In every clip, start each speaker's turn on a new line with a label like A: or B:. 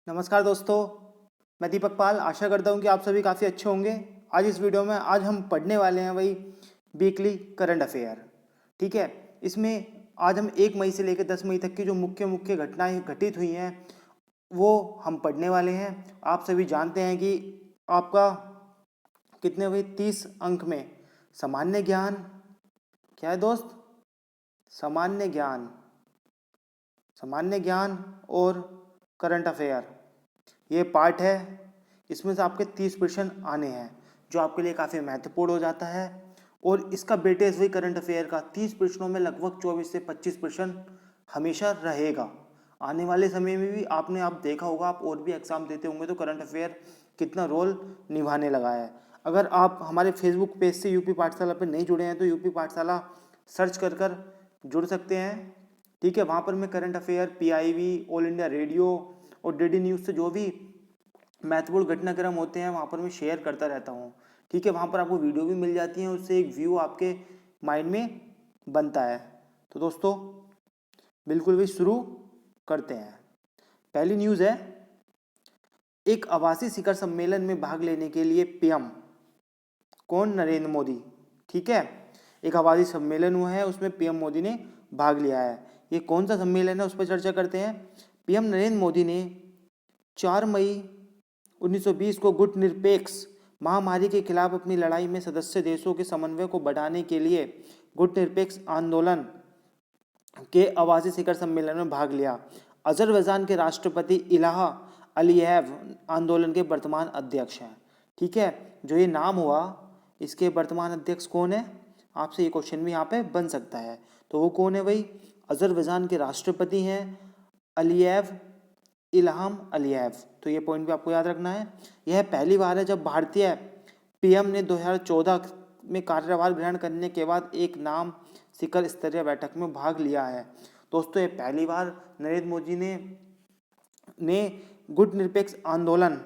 A: नमस्कार दोस्तों, मैं दीपक पाल आशा करता हूँ कि आप सभी काफ़ी अच्छे होंगे। आज इस वीडियो में आज हम पढ़ने वाले हैं वही वीकली करंट अफेयर। ठीक है, इसमें आज हम 1 मई से लेकर 10 मई तक की जो मुख्य मुख्य घटनाएं घटित हुई हैं वो हम पढ़ने वाले हैं। आप सभी जानते हैं कि आपका कितने हुए 30 अंक में सामान्य ज्ञान, क्या है दोस्त, सामान्य ज्ञान, सामान्य ज्ञान और करंट अफेयर ये पार्ट है। इसमें से आपके 30 प्रश्न आने हैं जो आपके लिए काफ़ी महत्वपूर्ण हो जाता है। और इसका वेटेज वही करंट अफेयर का 30 प्रश्नों में लगभग 24 से 25 प्रश्न हमेशा रहेगा। आने वाले समय में भी आपने आप देखा होगा, आप और भी एग्जाम देते होंगे तो करंट अफेयर कितना रोल निभाने लगा है। अगर आप हमारे फेसबुक पेज से यूपी पाठशाला पर नहीं जुड़े हैं तो यूपी पाठशाला सर्च कर जुड़ सकते हैं। ठीक है, वहाँ पर मैं current affair, PIB, all India radio और डीडी न्यूज़ से जो भी महत्वपूर्ण घटनाक्रम होते हैं वहाँ पर मैं शेयर करता रहता हूँ। ठीक है, वहाँ पर आपको वीडियो भी मिल जाती है, उससे एक व्यू आपके माइंड में बनता है। तो दोस्तों बिल्कुल भी शुरू करते हैं। पहली न्यूज़ है, एक आवासीय शिखर सम्मेलन में भाग लेने के लिए पीएम कौन? नरेंद्र मोदी। ठीक है, एक आवासीय सम्मेलन हुआ है, उसमें पीएम मोदी ने भाग लिया है। ये कौन सा सम्मेलन है उस पर चर्चा करते हैं। पीएम नरेंद्र मोदी ने 4 मई 1920 को गुटनिरपेक्ष महामारी के खिलाफ अपनी लड़ाई में सदस्य देशों के समन्वय को बढ़ाने के लिए गुटनिरपेक्ष आंदोलन के आवासीय शिखर सम्मेलन में भाग लिया। अजरबैजान के राष्ट्रपति इल्हा अलीयेव आंदोलन के वर्तमान अध्यक्ष हैं। ठीक है, जो ये नाम हुआ इसके वर्तमान अध्यक्ष कौन है? आपसे ये क्वेश्चन भी यहाँ पे बन सकता है। तो वो कौन है भाई? अजरबैजान के राष्ट्रपति हैं अलीयेव, इल्हाम अलीयेव। तो ये पॉइंट भी आपको याद रखना है। यह पहली बार है जब भारतीय पीएम ने 2014 में कार्यभार ग्रहण करने के बाद एक नाम शिखर स्तरीय बैठक में भाग लिया है। दोस्तों ये पहली बार नरेंद्र मोदी ने गुटनिरपेक्ष आंदोलन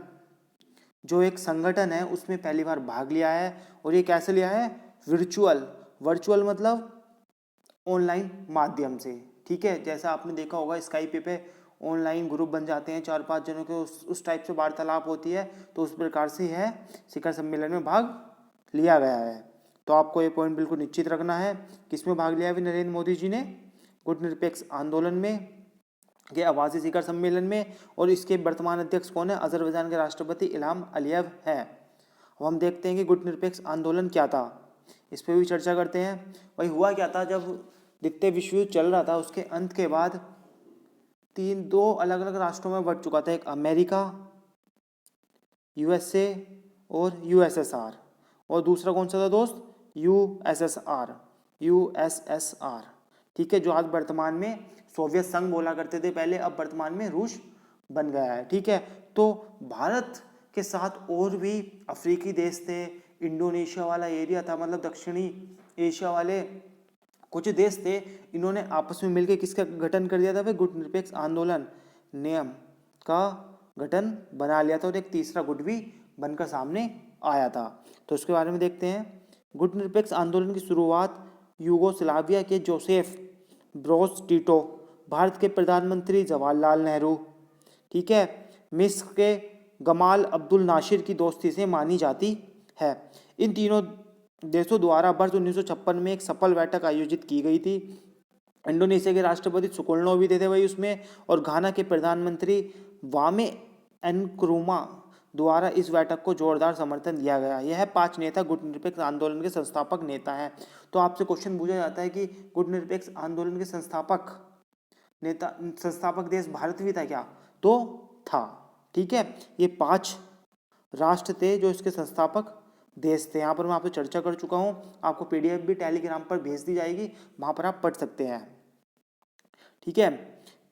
A: जो एक संगठन है उसमें पहली बार भाग लिया है। और ये कैसे लिया है? वर्चुअल मतलब ऑनलाइन माध्यम से। ठीक है, जैसा आपने देखा होगा स्काइप पे ऑनलाइन ग्रुप बन जाते हैं 4-5 जनों के, उस टाइप से वार्तालाप होती है। तो उस प्रकार से है शिखर सम्मेलन में भाग लिया गया है। तो आपको ये पॉइंट बिल्कुल निश्चित रखना है। किसमें भाग लिया है नरेंद्र मोदी जी ने? गुटनिरपेक्ष आंदोलन में, के आवासीय शिखर सम्मेलन में। और इसके वर्तमान अध्यक्ष कौन है? अजरबैजान के राष्ट्रपति इल्हाम अलीयेव है। अब हम देखते हैं कि गुटनिरपेक्ष आंदोलन क्या था, इस पर भी चर्चा करते हैं। वही हुआ क्या था, जब द्वितीय विश्व युद्ध चल रहा था उसके अंत के बाद दो अलग अलग राष्ट्रों में बंट चुका था, एक अमेरिका, यूएसए और यूएसएसआर, और दूसरा कौन सा था दोस्त? यूएसएसआर। ठीक है, जो आज वर्तमान में सोवियत संघ बोला करते थे पहले, अब वर्तमान में रूस बन गया है। ठीक है, तो भारत के साथ और भी अफ्रीकी देश थे, इंडोनेशिया वाला एरिया था, मतलब दक्षिणी एशिया वाले कुछ देश थे। इन्होंने आपस में मिलकर किसका गठन कर दिया था? गुटनिरपेक्ष आंदोलन नियम का गठन बना लिया था और एक तीसरा गुट भी बनकर सामने आया था। तो इसके बारे में देखते हैं। गुटनिरपेक्ष आंदोलन की शुरुआत यूगोस्लाविया के जोसेफ ब्रोज टिटो, भारत के प्रधानमंत्री जवाहरलाल नेहरू, ठीक है, मिस्र के गमाल अब्दुल नासिर की दोस्ती से मानी जाती है। इन तीनों देशों द्वारा वर्ष 1956 में एक सफल बैठक आयोजित की गई थी। इंडोनेशिया के राष्ट्रपति सुकर्णो भी थे वही उसमें, और घाना के प्रधानमंत्री वामे एनक्रुमा द्वारा इस बैठक को जोरदार समर्थन दिया गया। यह 5 नेता गुटनिरपेक्ष आंदोलन के संस्थापक नेता हैं। तो आपसे क्वेश्चन पूछा जाता है कि गुटनिरपेक्ष आंदोलन के संस्थापक नेता, संस्थापक देश भारत भी था क्या? तो था। ठीक है, ये 5 राष्ट्र थे जो इसके संस्थापक देश थे। यहाँ पर मैं आपसे चर्चा कर चुका हूँ, आपको पीडीएफ भी टेलीग्राम पर भेज दी जाएगी, वहाँ पर आप पढ़ सकते हैं। ठीक है,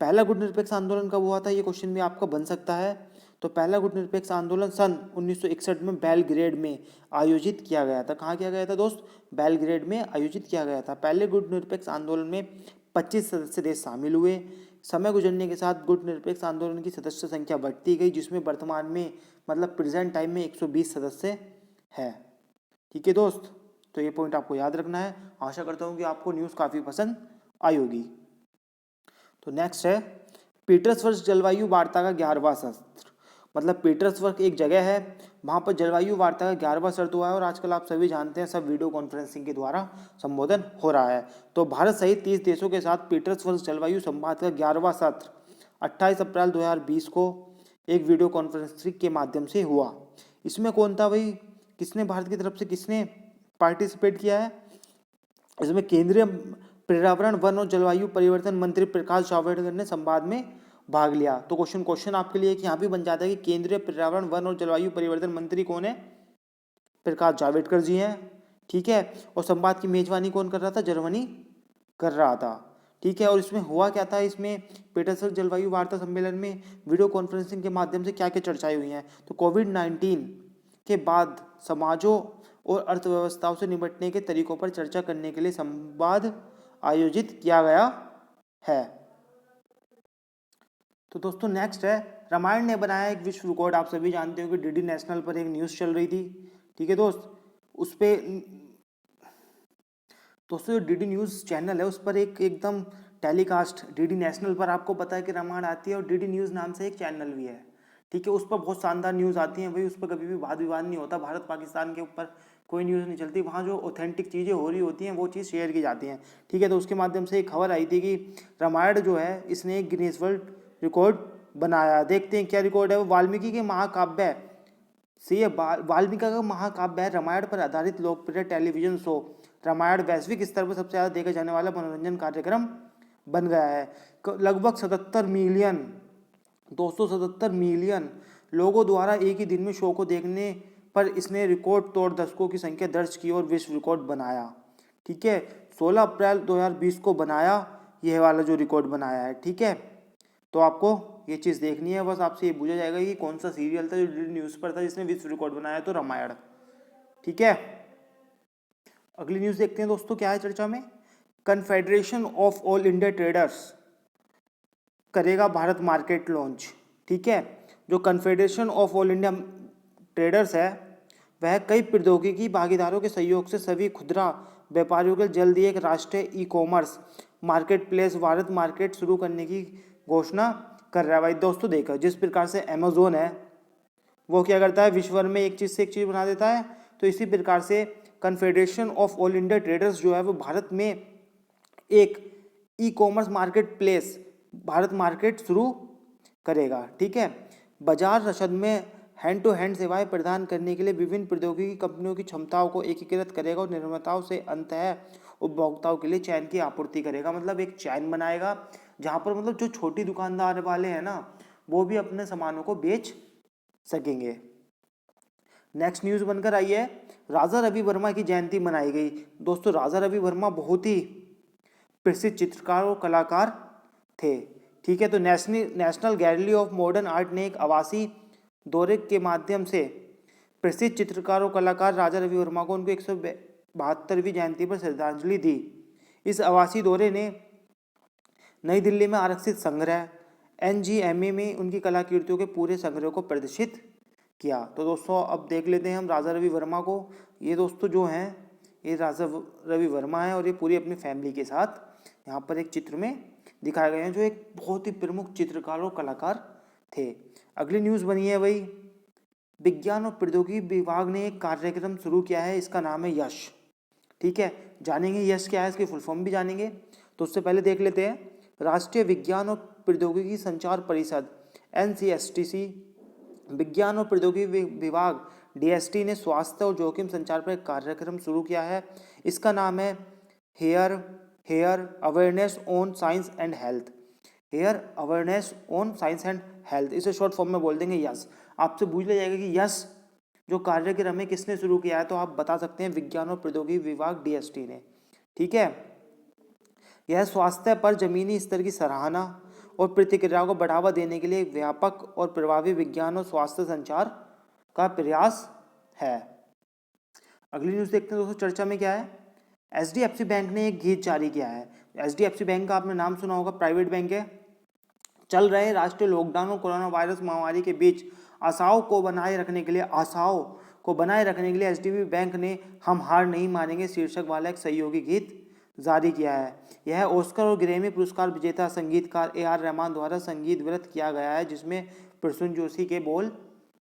A: पहला गुटनिरपेक्ष आंदोलन कब हुआ था, ये क्वेश्चन भी आपका बन सकता है। तो पहला गुटनिरपेक्ष आंदोलन सन 1961 में बेलग्रेड में आयोजित किया गया था। कहाँ किया गया था दोस्त? बेलग्रेड में आयोजित किया गया था। पहले गुटनिरपेक्ष आंदोलन में 25 सदस्य देश शामिल हुए। समय गुजरने के साथ गुटनिरपेक्ष आंदोलन की सदस्य संख्या बढ़ती गई, जिसमें वर्तमान में मतलब प्रेजेंट टाइम में 120 सदस्य है। ठीक है दोस्त, तो ये पॉइंट आपको याद रखना है। आशा करता हूँ कि आपको न्यूज़ काफ़ी पसंद आई होगी। तो नेक्स्ट है, पीटर्सबर्ग जलवायु वार्ता का 11वां मतलब पीटर्सबर्ग एक जगह है, वहाँ पर जलवायु वार्ता का 11वां सत्र हुआ है और आजकल आप सभी जानते हैं सब वीडियो कॉन्फ्रेंसिंग के द्वारा संबोधन हो रहा है। तो भारत सहित 30 देशों के साथ पीटर्सबर्ग जलवायु संवाद का 11वां सत्र 28 अप्रैल 2020 को एक वीडियो कॉन्फ्रेंसिंग के माध्यम से हुआ। इसमें कौन था भाई, किसने भारत की तरफ से किसने पार्टिसिपेट किया है? इसमें केंद्रीय पर्यावरण वन और जलवायु परिवर्तन मंत्री प्रकाश जावड़ेकर ने संवाद में भाग लिया। तो क्वेश्चन आपके लिए कि यहाँ भी बन जाता है कि केंद्रीय पर्यावरण वन और जलवायु परिवर्तन मंत्री कौन है? प्रकाश जावड़ेकर जी हैं, ठीक है। और संवाद की मेजबानी कौन कर रहा था? जर्मनी कर रहा था, ठीक है। और इसमें हुआ क्या था, इसमें पीटर्सबर्ग जलवायु वार्ता सम्मेलन में वीडियो कॉन्फ्रेंसिंग के माध्यम से क्या क्या चर्चाएं हुई हैं? तो कोविड-19 के बाद समाजों और अर्थव्यवस्थाओं से निपटने के तरीकों पर चर्चा करने के लिए संवाद आयोजित किया गया है। तो दोस्तों नेक्स्ट है, रामायण ने बनाया एक विश्व रिकॉर्ड। आप सभी जानते हो कि डीडी नेशनल पर एक न्यूज़ चल रही थी, ठीक है दोस्त। उस पे दोस्तों जो डीडी न्यूज़ चैनल है उस पर एक एकदम टेलीकास्ट डीडी नेशनल पर आपको पता है कि रामायण आती है, और डीडी न्यूज़ नाम से एक चैनल भी है, ठीक है। उस पर बहुत शानदार न्यूज़ आती हैं भाई, उस पर कभी भी वाद विवाद नहीं होता, भारत पाकिस्तान के ऊपर कोई न्यूज़ नहीं चलती, वहाँ जो ऑथेंटिक चीज़ें हो रही होती हैं वो चीज़ शेयर की जाती हैं, ठीक है। तो उसके माध्यम से एक खबर आई थी कि रामायण जो है इसने एक गिनीज वर्ल्ड रिकॉर्ड बनाया। देखते हैं क्या रिकॉर्ड है वो। वाल्मीकि के महाकाव्य से ये वाल्मीकि का महाकाव्य है, रामायण पर आधारित लोकप्रिय टेलीविजन शो रामायण वैश्विक स्तर पर सबसे ज़्यादा देखा जाने वाला मनोरंजन कार्यक्रम बन गया है। लगभग 77 मिलियन 277 मिलियन लोगों द्वारा एक ही दिन में शो को देखने पर इसने रिकॉर्ड तोड़ दर्शकों की संख्या दर्ज की और विश्व रिकॉर्ड बनाया, ठीक है। 16 अप्रैल 2020 को बनाया, यह वाला जो रिकॉर्ड बनाया है, ठीक है। तो आपको ये चीज़ देखनी है, बस आपसे ये पूछा जाएगा कि कौन सा सीरियल था जो डीडी न्यूज़ पर था जिसने विश्व रिकॉर्ड बनाया, तो रामायण, ठीक है। अगली न्यूज़ देखते हैं दोस्तों, क्या है चर्चा में। Confederation of all India traders करेगा भारत मार्केट लॉन्च, ठीक है। जो confederation of all India traders है वह कई प्रौद्योगिकी भागीदारों के सहयोग से सभी खुदरा व्यापारियों के जल्दी एक राष्ट्रीय e commerce market place Bharat market शुरू करने की घोषणा कर रहा है। भाई दोस्तों देखो, जिस प्रकार से अमेजोन है वो क्या करता है, विश्व भर में एक चीज़ से एक चीज़ बना देता है, तो इसी प्रकार से confederation of all India traders जो है वो भारत में एक e commerce market place Bharat market शुरू करेगा, ठीक है। बाजार रसद में हैंड टू हैंड सेवाएं प्रदान करने के लिए विभिन्न प्रौद्योगिकी कंपनियों की क्षमताओं को एकीकृत करेगा और निर्माताओं से अंततः उपभोक्ताओं के लिए चैन की आपूर्ति करेगा। मतलब एक चैन बनाएगा जहाँ पर मतलब जो छोटी दुकानदार वाले हैं ना वो भी अपने सामानों को बेच सकेंगे। नेक्स्ट न्यूज़ बनकर आई है, राजा रवि वर्मा की जयंती मनाई गई। दोस्तों राजा रवि वर्मा बहुत ही प्रसिद्ध चित्रकार और कलाकार थे, ठीक है। तो national gallery of modern art ने एक आवासीय दौरे के माध्यम से प्रसिद्ध चित्रकार और कलाकार राजा रवि वर्मा को उनको 172वीं जयंती पर श्रद्धांजलि दी। इस आवासीय दौरे ने नई दिल्ली में आरक्षित संग्रह NGMA में उनकी कलाकृतियों के पूरे संग्रह को प्रदर्शित किया। तो दोस्तों अब देख लेते हैं हम राजा रवि वर्मा को। ये दोस्तों जो हैं ये राजा रवि वर्मा है और ये पूरी अपनी फैमिली के साथ यहाँ पर एक चित्र में दिखाए गए हैं, जो एक बहुत ही प्रमुख चित्रकार और कलाकार थे। अगली न्यूज़ बनी है भाई, विज्ञान और प्रौद्योगिकी विभाग ने एक कार्यक्रम शुरू किया है, इसका नाम है यश, ठीक है। जानेंगे यश क्या है, इसकी फुल फॉर्म भी जानेंगे। तो उससे पहले देख लेते हैं, राष्ट्रीय विज्ञान और प्रौद्योगिकी संचार परिषद NCSTC, विज्ञान और प्रौद्योगिकी विभाग DST ने स्वास्थ्य और जोखिम संचार पर एक कार्यक्रम शुरू किया है। इसका नाम है here awareness on science and health, here awareness on science and health, इसे शॉर्ट फॉर्म में बोल देंगे यस। आपसे पूछ लिया जाएगा कि यस जो कार्यक्रम है किसने शुरू किया है, तो आप बता सकते हैं विज्ञान और प्रौद्योगिकी विभाग DST ने, ठीक है। यह स्वास्थ्य पर जमीनी स्तर की सराहना और प्रतिक्रियाओं को बढ़ावा देने के लिए एक व्यापक और प्रभावी विज्ञान और स्वास्थ्य संचार का प्रयास है। अगली न्यूज़ देखते हैं दोस्तों, चर्चा में क्या है। HDFC बैंक ने एक गीत जारी किया है। HDFC बैंक का आपने नाम सुना होगा, प्राइवेट बैंक है। चल रहे राष्ट्रीय लॉकडाउन और कोरोना वायरस महामारी के बीच आशाओं को बनाए रखने के लिए HDFC बैंक ने हम हार नहीं मानेंगे शीर्षक वाला एक सहयोगी गीत जारी किया है। यह ऑस्कर और ग्रैमी पुरस्कार विजेता संगीतकार AR रहमान द्वारा संगीत विरत किया गया है, जिसमें प्रसून जोशी के बोल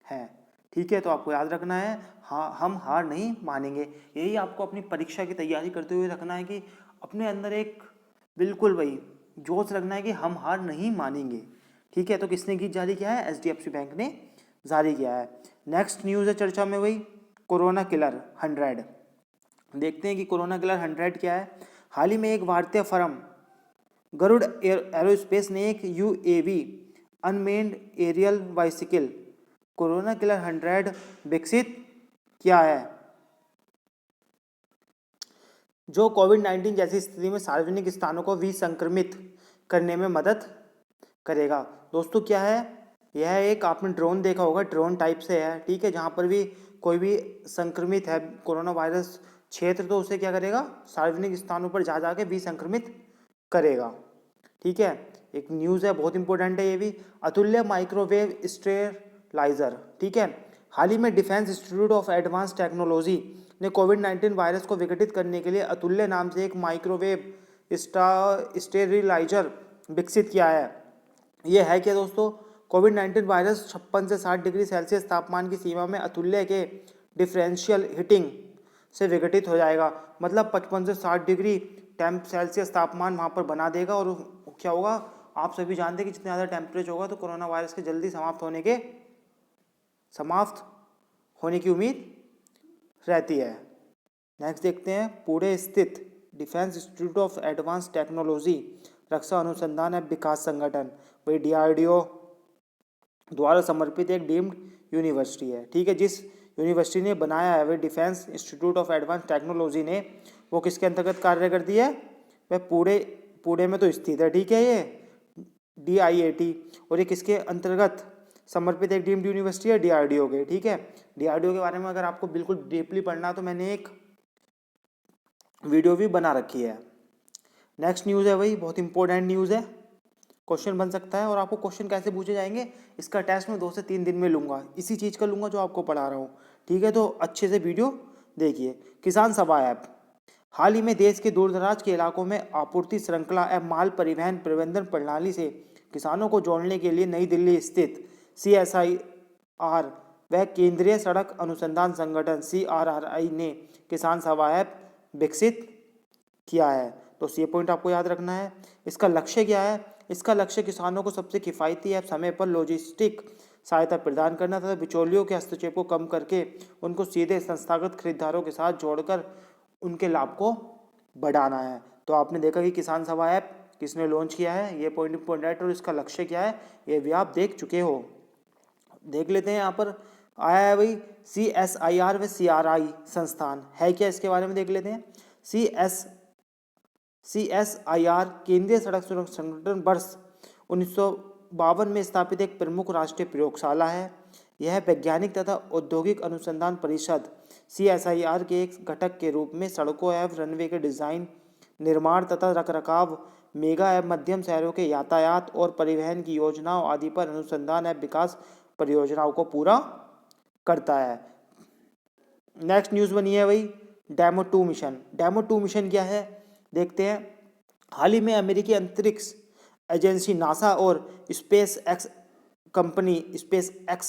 A: हैं। ठीक है, तो आपको याद रखना है, हाँ, हम हार नहीं मानेंगे। यही आपको अपनी परीक्षा की तैयारी करते हुए रखना है कि अपने अंदर एक बिल्कुल वही जोश रखना है कि हम हार नहीं मानेंगे। ठीक है, तो किसने गीत जारी किया है? HDFC बैंक ने जारी किया है। नेक्स्ट न्यूज़ है चर्चा में वही कोरोना किलर 100। देखते हैं कि कोरोना किलर 100 क्या है। हाल ही में एक भारतीय फर्म गरुड़ एरोस्पेस ने एक UAV unmanned aerial bicycle corona killer 100 विकसित किया है, जो कोविड-19 जैसी स्थिति में सार्वजनिक स्थानों को विसंक्रमित करने में मदद करेगा। दोस्तों क्या है, यह एक आपने ड्रोन देखा होगा, ड्रोन टाइप से है। ठीक है, जहाँ पर भी कोई भी संक्रमित है कोरोना वायरस क्षेत्र, तो उसे क्या करेगा, सार्वजनिक स्थानों पर जा जाके विसंक्रमित करेगा। ठीक है, एक न्यूज़ है, बहुत इंपॉर्टेंट है ये भी। अतुल्य माइक्रोवेव स्टेरलाइजर। ठीक है, हाल ही में defence institute of advance technology ने कोविड-19 वायरस को विघटित करने के लिए अतुल्य नाम से एक माइक्रोवेव स्टेरिलाइजर विकसित किया है। ये है क्या दोस्तों? कोविड-19 वायरस 56 से 60 डिग्री सेल्सियस तापमान की सीमा में अतुल्य के डिफरेंशियल हीटिंग से विघटित हो जाएगा। मतलब 55 से 60 डिग्री सेल्सियस तापमान वहाँ पर बना देगा, और क्या होगा, आप सभी जानते हैं कि जितना ज़्यादा टेम्परेचर होगा तो कोरोना वायरस के जल्दी समाप्त होने की उम्मीद रहती है। नेक्स्ट देखते हैं, पुणे स्थित defence institute of advance technology रक्षा अनुसंधान एवं विकास संगठन, वही DRDO द्वारा समर्पित एक डीम्ड यूनिवर्सिटी है। ठीक है, जिस यूनिवर्सिटी ने बनाया है वह defence institute of advance technology ने, वो किसके अंतर्गत कार्य करती है? वह पुणे में तो स्थित है। ठीक है, ये DIAT, और ये किसके अंतर्गत समर्पित एक डीम्ड यूनिवर्सिटी है? DRDO के। ठीक है, DRDO के बारे में अगर आपको बिल्कुल डीपली पढ़ना तो मैंने एक वीडियो भी बना रखी है। नेक्स्ट न्यूज़ है वही बहुत इंपॉर्टेंट न्यूज़ है, क्वेश्चन बन सकता है। और आपको क्वेश्चन कैसे पूछे जाएंगे, इसका टेस्ट मैं 2 से 3 दिन में लूँगा, इसी चीज़ का लूँगा जो आपको पढ़ा रहा हूँ। ठीक है, तो अच्छे से वीडियो देखिए। किसान सभा ऐप, हाल ही में देश के दूरदराज के इलाकों में आपूर्ति श्रृंखला एवं माल परिवहन प्रबंधन प्रणाली से किसानों को जोड़ने के लिए नई दिल्ली स्थित CSIR व केंद्रीय सड़क अनुसंधान संगठन CRRI ने किसान सभा ऐप विकसित किया है। तो ये पॉइंट आपको याद रखना है। इसका लक्ष्य क्या है? इसका लक्ष्य किसानों को सबसे किफ़ायती एवं समय पर लॉजिस्टिक सहायता प्रदान करना तथा बिचौलियों के हस्तक्षेप को कम करके उनको सीधे संस्थागत खरीदारों के साथ जोड़कर उनके लाभ को बढ़ाना है। तो आपने देखा कि किसान सभा ऐप किसने लॉन्च किया है, ये पॉइंट इंपॉर्टेंट, और इसका लक्ष्य क्या है ये भी आप देख चुके हो। देख लेते हैं, यहाँ पर आया है भाई CSIR व CRI संस्थान है क्या, इसके बारे में देख लेते हैं। CSIR केंद्रीय सड़क सुरक्षा संगठन वर्ष 1952 में स्थापित एक प्रमुख राष्ट्रीय प्रयोगशाला है। यह वैज्ञानिक तथा औद्योगिक अनुसंधान परिषद CSIR के एक घटक के रूप में सड़कों एवं रनवे के डिजाइन, निर्माण तथा रखरखाव, मेगा एवं मध्यम शहरों के यातायात और परिवहन की योजनाओं आदि पर अनुसंधान एवं विकास परियोजनाओं को पूरा करता है। नेक्स्ट न्यूज़ बनी है वही डेमो 2 मिशन। डेमो 2 मिशन क्या है देखते हैं। हाल ही में अमेरिकी अंतरिक्ष एजेंसी नासा और स्पेस एक्स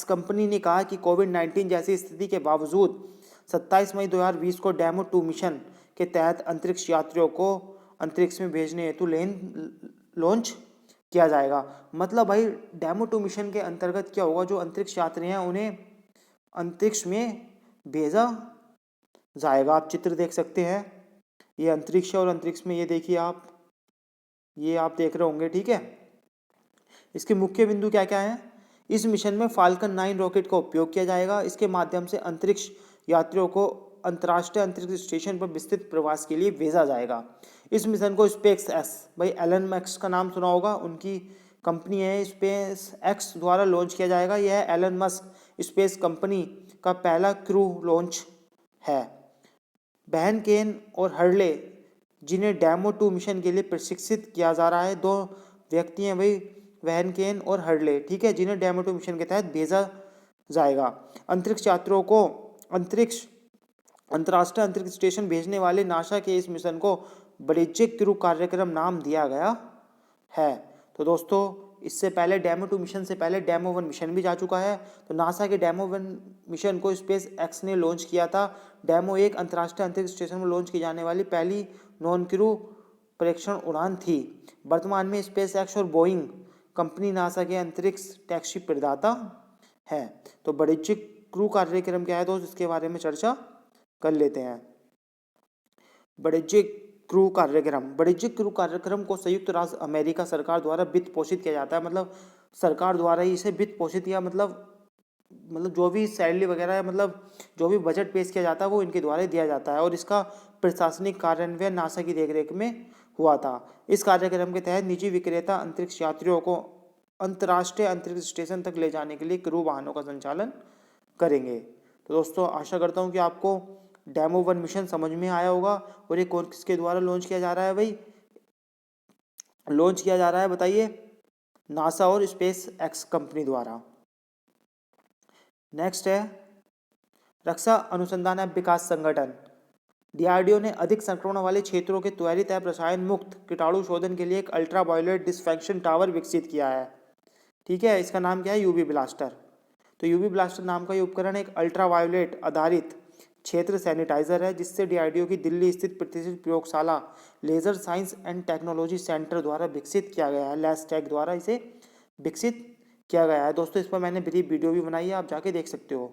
A: कंपनी ने कहा कि कोविड-19 जैसी स्थिति के बावजूद 27 मई 2020 को डेमो 2 मिशन के तहत अंतरिक्ष यात्रियों को अंतरिक्ष में भेजने हेतु लॉन्च किया जाएगा। मतलब भाई डेमो 2 मिशन के अंतर्गत क्या होगा, जो अंतरिक्ष यात्री हैं उन्हें अंतरिक्ष में भेजा जाएगा। आप चित्र देख सकते हैं, ये अंतरिक्ष है और अंतरिक्ष में ये देखिए आप, ये आप देख रहे होंगे। ठीक है, इसके मुख्य बिंदु क्या क्या हैं। इस मिशन में फाल्कन 9 रॉकेट का उपयोग किया जाएगा। इसके माध्यम से अंतरिक्ष यात्रियों को अंतर्राष्ट्रीय अंतरिक्ष स्टेशन पर विस्तृत प्रवास के लिए भेजा जाएगा। इस मिशन को स्पेस एक्स, भाई एलन मस्क का नाम सुना होगा, उनकी कंपनी है स्पेस एक्स द्वारा लॉन्च किया जाएगा। यह एलन मस्क स्पेस कंपनी का पहला क्रू लॉन्च है। बहन केन और हर्ले, जिन्हें डेमो 2 मिशन के लिए प्रशिक्षित किया जा रहा है, 2 व्यक्ति हैं भाई, बहन केन और हर्ले। ठीक है, जिन्हें डेमो 2 मिशन के तहत भेजा जाएगा। अंतरिक्ष यात्रियों को अंतराष्ट्रीय अंतरिक्ष स्टेशन भेजने वाले नासा के इस मिशन को वाणिज्यिक क्रू कार्यक्रम नाम दिया गया है। तो दोस्तों इससे पहले डेमो 2 मिशन से पहले डेमो 1 मिशन भी जा चुका है। तो नासा के डेमो 1 मिशन को स्पेस एक्स ने लॉन्च किया था। डेमो 1 अंतर्राष्ट्रीय अंतरिक्ष स्टेशन में लॉन्च की जाने वाली पहली नॉन क्रू परीक्षण उड़ान थी। वर्तमान में स्पेस एक्स और बोइंग कंपनी नासा के अंतरिक्ष टैक्सी प्रदाता है। तो वाणिज्यिक क्रू कार्यक्रम क्या है दोस्त, इसके बारे में चर्चा कर लेते हैं। वाणिज्यिक क्रू कार्यक्रम को संयुक्त राष्ट्र अमेरिका सरकार द्वारा वित्त पोषित किया जाता है। मतलब सरकार द्वारा ही इसे वित्त पोषित या मतलब जो भी सैलरी वगैरह है, मतलब जो भी बजट पेश किया जाता है वो इनके द्वारा दिया जाता है और इसका प्रशासनिक कार्यान्वयन नासा की देखरेख में हुआ था। इस कार्यक्रम के तहत निजी विक्रेता अंतरिक्ष यात्रियों को अंतर्राष्ट्रीय अंतरिक्ष स्टेशन तक ले जाने के लिए क्रू वाहनों का संचालन करेंगे। तो दोस्तों आशा करता हूँ कि आपको डेमो 1 मिशन समझ में आया होगा। और ये कौन किसके द्वारा लॉन्च किया जा रहा है भाई, लॉन्च किया जा रहा है बताइए, नासा और स्पेस एक्स कंपनी द्वारा। नेक्स्ट है रक्षा अनुसंधान एवं विकास संगठन। डीआरडीओ ने अधिक संक्रमण वाले क्षेत्रों के त्वरित एवं रसायन मुक्त कीटाणु शोधन के लिए एक अल्ट्रा वायलेट डिसफेक्शन टावर विकसित किया है। ठीक है, इसका नाम क्या है, यूवी ब्लास्टर। तो यूवी ब्लास्टर नाम का ये उपकरण एक अल्ट्रा वायलेट आधारित क्षेत्र सैनिटाइजर है जिससे डीआरडीओ की दिल्ली स्थित प्रतिष्ठित प्रयोगशाला laser science and technology centre द्वारा विकसित किया गया है। लैसटेक द्वारा इसे विकसित किया गया है। दोस्तों इस पर मैंने ब्रीफ वीडियो भी बनाई है, आप जाके देख सकते हो।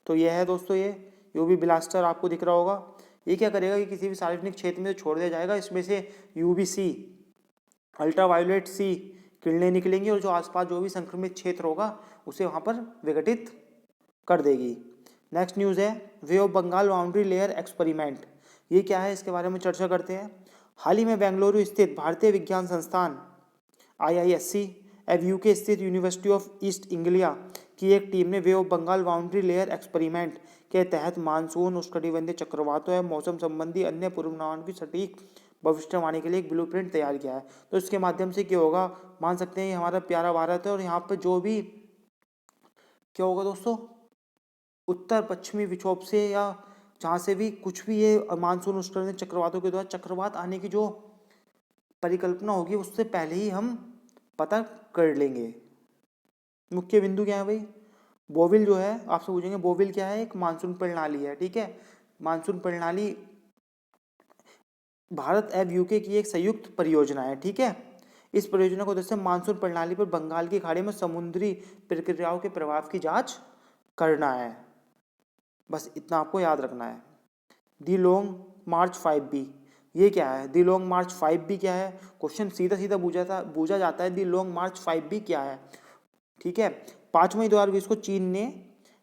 A: तो यह है दोस्तों ये यूवी ब्लास्टर, आपको दिख रहा होगा। ये क्या करेगा कि किसी भी सार्वजनिक क्षेत्र में छोड़ दिया जाएगा, इसमें से यूवीसी अल्ट्रा वायलेट सी किरणें निकलेंगी और जो आसपास जो भी संक्रमित क्षेत्र होगा उसे वहाँ पर विघटित कर देगी। नेक्स्ट न्यूज़ है bay of Bengal boundary layer experiment. ये क्या है, इसके बारे में चर्चा करते हैं। हाल ही में बेंगलुरु स्थित भारतीय विज्ञान संस्थान IISc एवं यूके स्थित यूनिवर्सिटी ऑफ ईस्ट इंग्लिया की एक टीम ने bay of Bengal boundary layer experiment के तहत मानसून, उष्णकटिबंधीय चक्रवातों एवं मौसम संबंधी अन्य पूर्वानुमान की सटीक भविष्यवाणी के लिए एक ब्लूप्रिंट तैयार किया है। तो इसके माध्यम से क्या होगा, मान सकते हैं ये हमारा प्यारा भारत है और यहाँ पर जो भी क्या होगा दोस्तों, उत्तर पश्चिमी विक्षोभ से या जहाँ से भी कुछ भी ये मानसून, उष्णकटिबंधीय चक्रवातों के द्वारा चक्रवात आने की जो परिकल्पना होगी उससे पहले ही हम पता कर लेंगे। मुख्य बिंदु क्या है भाई, बोविल जो है, आपसे पूछेंगे बोविल क्या है, एक मानसून प्रणाली है। ठीक है, मानसून प्रणाली भारत एवं यूके की एक संयुक्त परियोजना है। ठीक है, इस परियोजना को उद्देश्य मानसून प्रणाली पर बंगाल की खाड़ी में समुद्री प्रक्रियाओं के प्रभाव की जांच करना है। बस इतना आपको याद रखना है। दी लॉन्ग मार्च 5B ये क्या है, दी लॉन्ग मार्च 5B क्या है, क्वेश्चन सीधा सीधा पूछा जाता है दी लॉन्ग मार्च 5B क्या है। ठीक है, 5 मई 2020 को चीन ने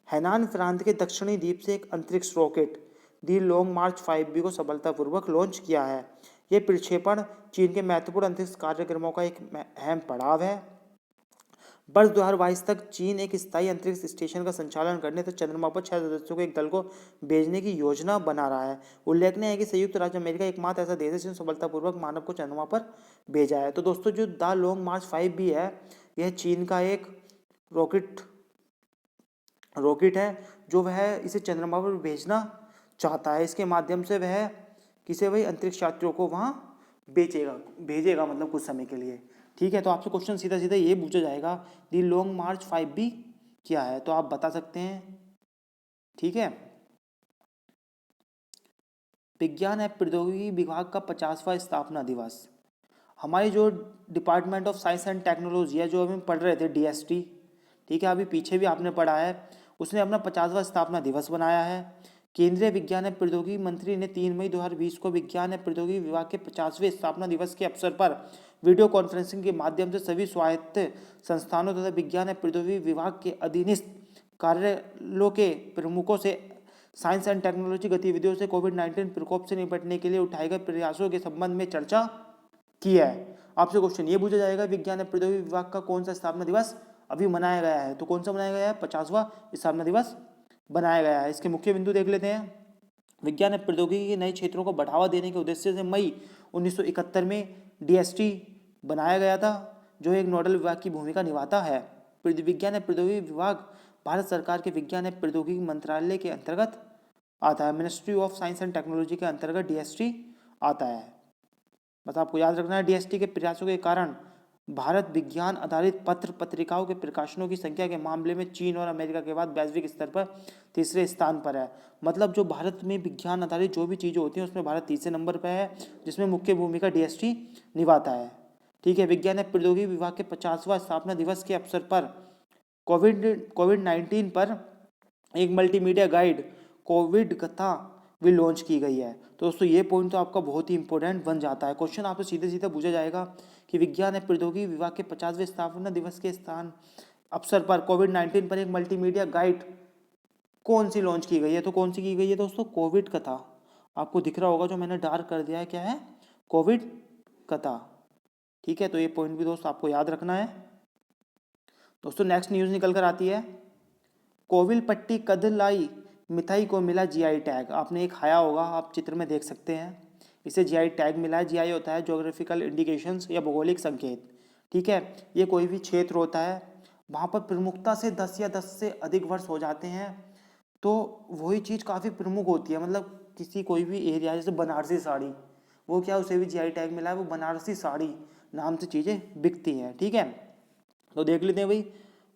A: हैनान प्रांत के दक्षिणी द्वीप से एक अंतरिक्ष रॉकेट दी लॉन्ग मार्च 5B को सफलतापूर्वक लॉन्च किया है। यह प्रक्षेपण चीन के महत्वपूर्ण अंतरिक्ष कार्यक्रमों का एक अहम पड़ाव है। वर्ष 2022 तक चीन एक स्थायी अंतरिक्ष स्टेशन का संचालन करने तथा चंद्रमा पर 6 सदस्यों के एक दल को भेजने की योजना बना रहा है। उल्लेखनीय है कि संयुक्त राज्य अमेरिका एकमात्र ऐसा देश है जिसने सफलतापूर्वक मानव को चंद्रमा पर भेजा है। तो दोस्तों जो द लॉन्ग मार्च 5B है, यह चीन का एक रॉकेट है जो वह इसे चंद्रमा पर भेजना चाहता है। इसके माध्यम से वह किसी भी अंतरिक्ष यात्रियों को वहाँ भेजेगा मतलब कुछ समय के लिए। ठीक है, तो आपसे क्वेश्चन सीधा सीधा ये पूछा जाएगा दी लॉन्ग मार्च 5B क्या है, तो आप बता सकते हैं। ठीक है, विज्ञान एवं प्रौद्योगिकी विभाग का 50वां स्थापना दिवस। हमारी जो department of science and technology है, जो हम पढ़ रहे थे DST, ठीक है, अभी पीछे भी आपने पढ़ा है, उसने अपना 50वां स्थापना दिवस बनाया है। केंद्रीय विज्ञान एवं प्रौद्योगिकी मंत्री ने 3 मई 2020 को विज्ञान एवं प्रौद्योगिकी विभाग के 50वें स्थापना दिवस के अवसर पर वीडियो कॉन्फ्रेंसिंग के माध्यम से सभी स्वायत्त संस्थानों तथा विज्ञान एवं प्रौद्योगिकी विभाग के अधीनस्थ कार्यालयों के प्रमुखों से साइंस एंड टेक्नोलॉजी गतिविधियों से कोविड-19 प्रकोप से निपटने के लिए उठाए गए प्रयासों के संबंध में चर्चा की है। आपसे क्वेश्चन ये पूछा जाएगा विज्ञान एवं प्रौद्योगिकी विभाग का कौन सा स्थापना दिवस अभी मनाया गया है, तो कौन सा मनाया गया है, 50वां स्थापना दिवस बनाया गया है। इसके मुख्य बिंदु देख लेते हैं। विज्ञान एवं प्रौद्योगिकी के नए क्षेत्रों को बढ़ावा देने के उद्देश्य से मई 1971 में DST बनाया गया था, जो एक नोडल विभाग की भूमिका निभाता है। विज्ञान एवं प्रौद्योगिकी विभाग भारत सरकार के विज्ञान एवं प्रौद्योगिकी मंत्रालय के अंतर्गत आता है। Ministry of science and technology के अंतर्गत DST आता है। बस आपको याद रखना है डीएसटी के प्रयासों के कारण भारत विज्ञान आधारित पत्र पत्रिकाओं के प्रकाशनों की संख्या के मामले में चीन और अमेरिका के बाद वैश्विक स्तर पर तीसरे स्थान पर है। मतलब जो भारत में विज्ञान आधारित जो भी चीज़ें होती हैं उसमें भारत तीसरे नंबर पर है, जिसमें मुख्य भूमिका डीएसटी निभाता है। ठीक है, विज्ञान एवं प्रौद्योगिकी विभाग के 50वां स्थापना दिवस के अवसर पर कोविड 19 पर एक मल्टीमीडिया गाइड कोविड कथा भी लॉन्च की गई है। तो दोस्तों ये पॉइंट तो आपका बहुत ही इंपॉर्टेंट बन जाता है। क्वेश्चन आपसे सीधे सीधे पूछा जाएगा कि विज्ञान एवं प्रौद्योगिकी विभाग के 50वें स्थापना दिवस के स्थान अवसर पर कोविड 19 पर एक मल्टीमीडिया गाइड कौन सी लॉन्च की गई है। तो कौन सी की गई है दोस्तों? कोविड कथा। आपको दिख रहा होगा जो मैंने डार्क कर दिया है, क्या है? कोविड कथा। ठीक है, तो ये पॉइंट भी दोस्तों आपको याद रखना है। दोस्तों नेक्स्ट न्यूज़ निकल कर आती है, कोविलपट्टी कदलाई मिठाई को मिला जीआई टैग। आपने एक खाया होगा, आप चित्र में देख सकते हैं, इसे जीआई टैग मिला है। जीआई होता है ज्योग्राफिकल इंडिकेशंस या भौगोलिक संकेत। ठीक है, ये कोई भी क्षेत्र होता है वहाँ पर प्रमुखता से 10 या 10 से अधिक वर्ष हो जाते हैं तो वही चीज़ काफ़ी प्रमुख होती है। मतलब किसी कोई भी एरिया, जैसे बनारसी साड़ी, वो क्या, उसे भी जीआई टैग मिला है, वो बनारसी साड़ी नाम से चीज़ें बिकती हैं। ठीक है, तो देख लेते हैं भाई,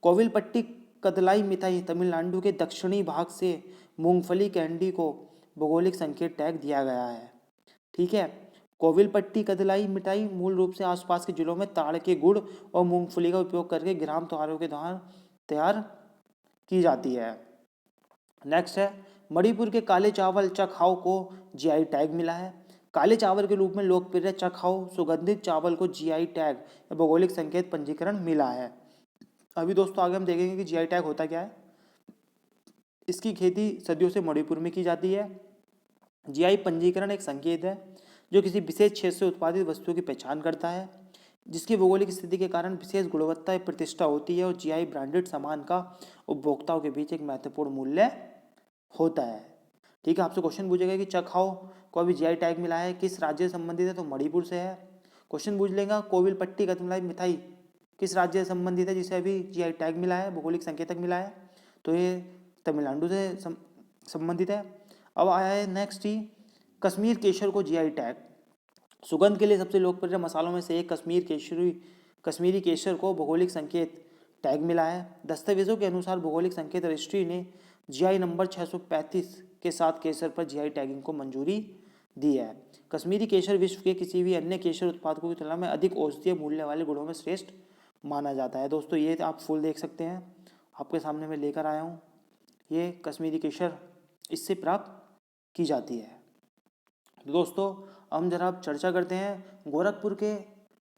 A: कोविलपट्टी कदलाई मिठाई तमिलनाडु के दक्षिणी भाग से मूंगफली कैंडी को भौगोलिक संकेत टैग दिया गया है। ठीक है, कोविलपट्टी कदलाई मिठाई मूल रूप से आसपास के जिलों में ताड़ के गुड़ और मूंगफली का उपयोग करके ग्राम त्योहारों के दौरान तैयार की जाती है। नेक्स्ट है, मणिपुर के काले चावल चखाओ को जीआई टैग मिला है। काले चावल के रूप में लोकप्रिय चखाओ सुगंधित चावल को जीआई टैग या भौगोलिक संकेत पंजीकरण मिला है। अभी दोस्तों आगे हम देखेंगे कि जीआई टैग होता क्या है। इसकी खेती सदियों से मणिपुर में की जाती है। जीआई पंजीकरण एक संकेत है जो किसी विशेष क्षेत्र से उत्पादित वस्तुओं की पहचान करता है, जिसकी भौगोलिक स्थिति के कारण विशेष गुणवत्ता या प्रतिष्ठा होती है, और जीआई ब्रांडेड सामान का उपभोक्ताओं के बीच एक महत्वपूर्ण मूल्य होता है। ठीक है, आपसे क्वेश्चन पूछेगा कि चखाओ को अभी जीआई टैग मिला है, किस राज्य से संबंधित है? तो मणिपुर से है। क्वेश्चन पूछ लेगा कोविलपट्टी कदमलाई मिठाई किस राज्य से संबंधित है जिसे अभी जीआई टैग मिला है, भौगोलिक संकेतक मिला है? तो ये तमिलनाडु से संबंधित है। अब आया है नेक्स्ट ही, कश्मीर केसर को जीआई टैग। सुगंध के लिए सबसे लोकप्रिय मसालों में से एक कश्मीरी केसर को भौगोलिक संकेत टैग मिला है। दस्तावेजों के अनुसार भौगोलिक संकेत रजिस्ट्री ने जीआई नंबर 635 के साथ केसर पर जीआई टैगिंग को मंजूरी दी है। कश्मीरी केसर विश्व के किसी भी अन्य केसर उत्पादकों की तुलना में अधिक औषधीय मूल्य वाले गुणों में श्रेष्ठ माना जाता है। दोस्तों ये आप फुल देख सकते हैं, आपके सामने मैं लेकर आया हूँ। ये कश्मीरी केसर इससे प्राप्त की जाती है। तो दोस्तों हम जरा अब चर्चा करते हैं गोरखपुर के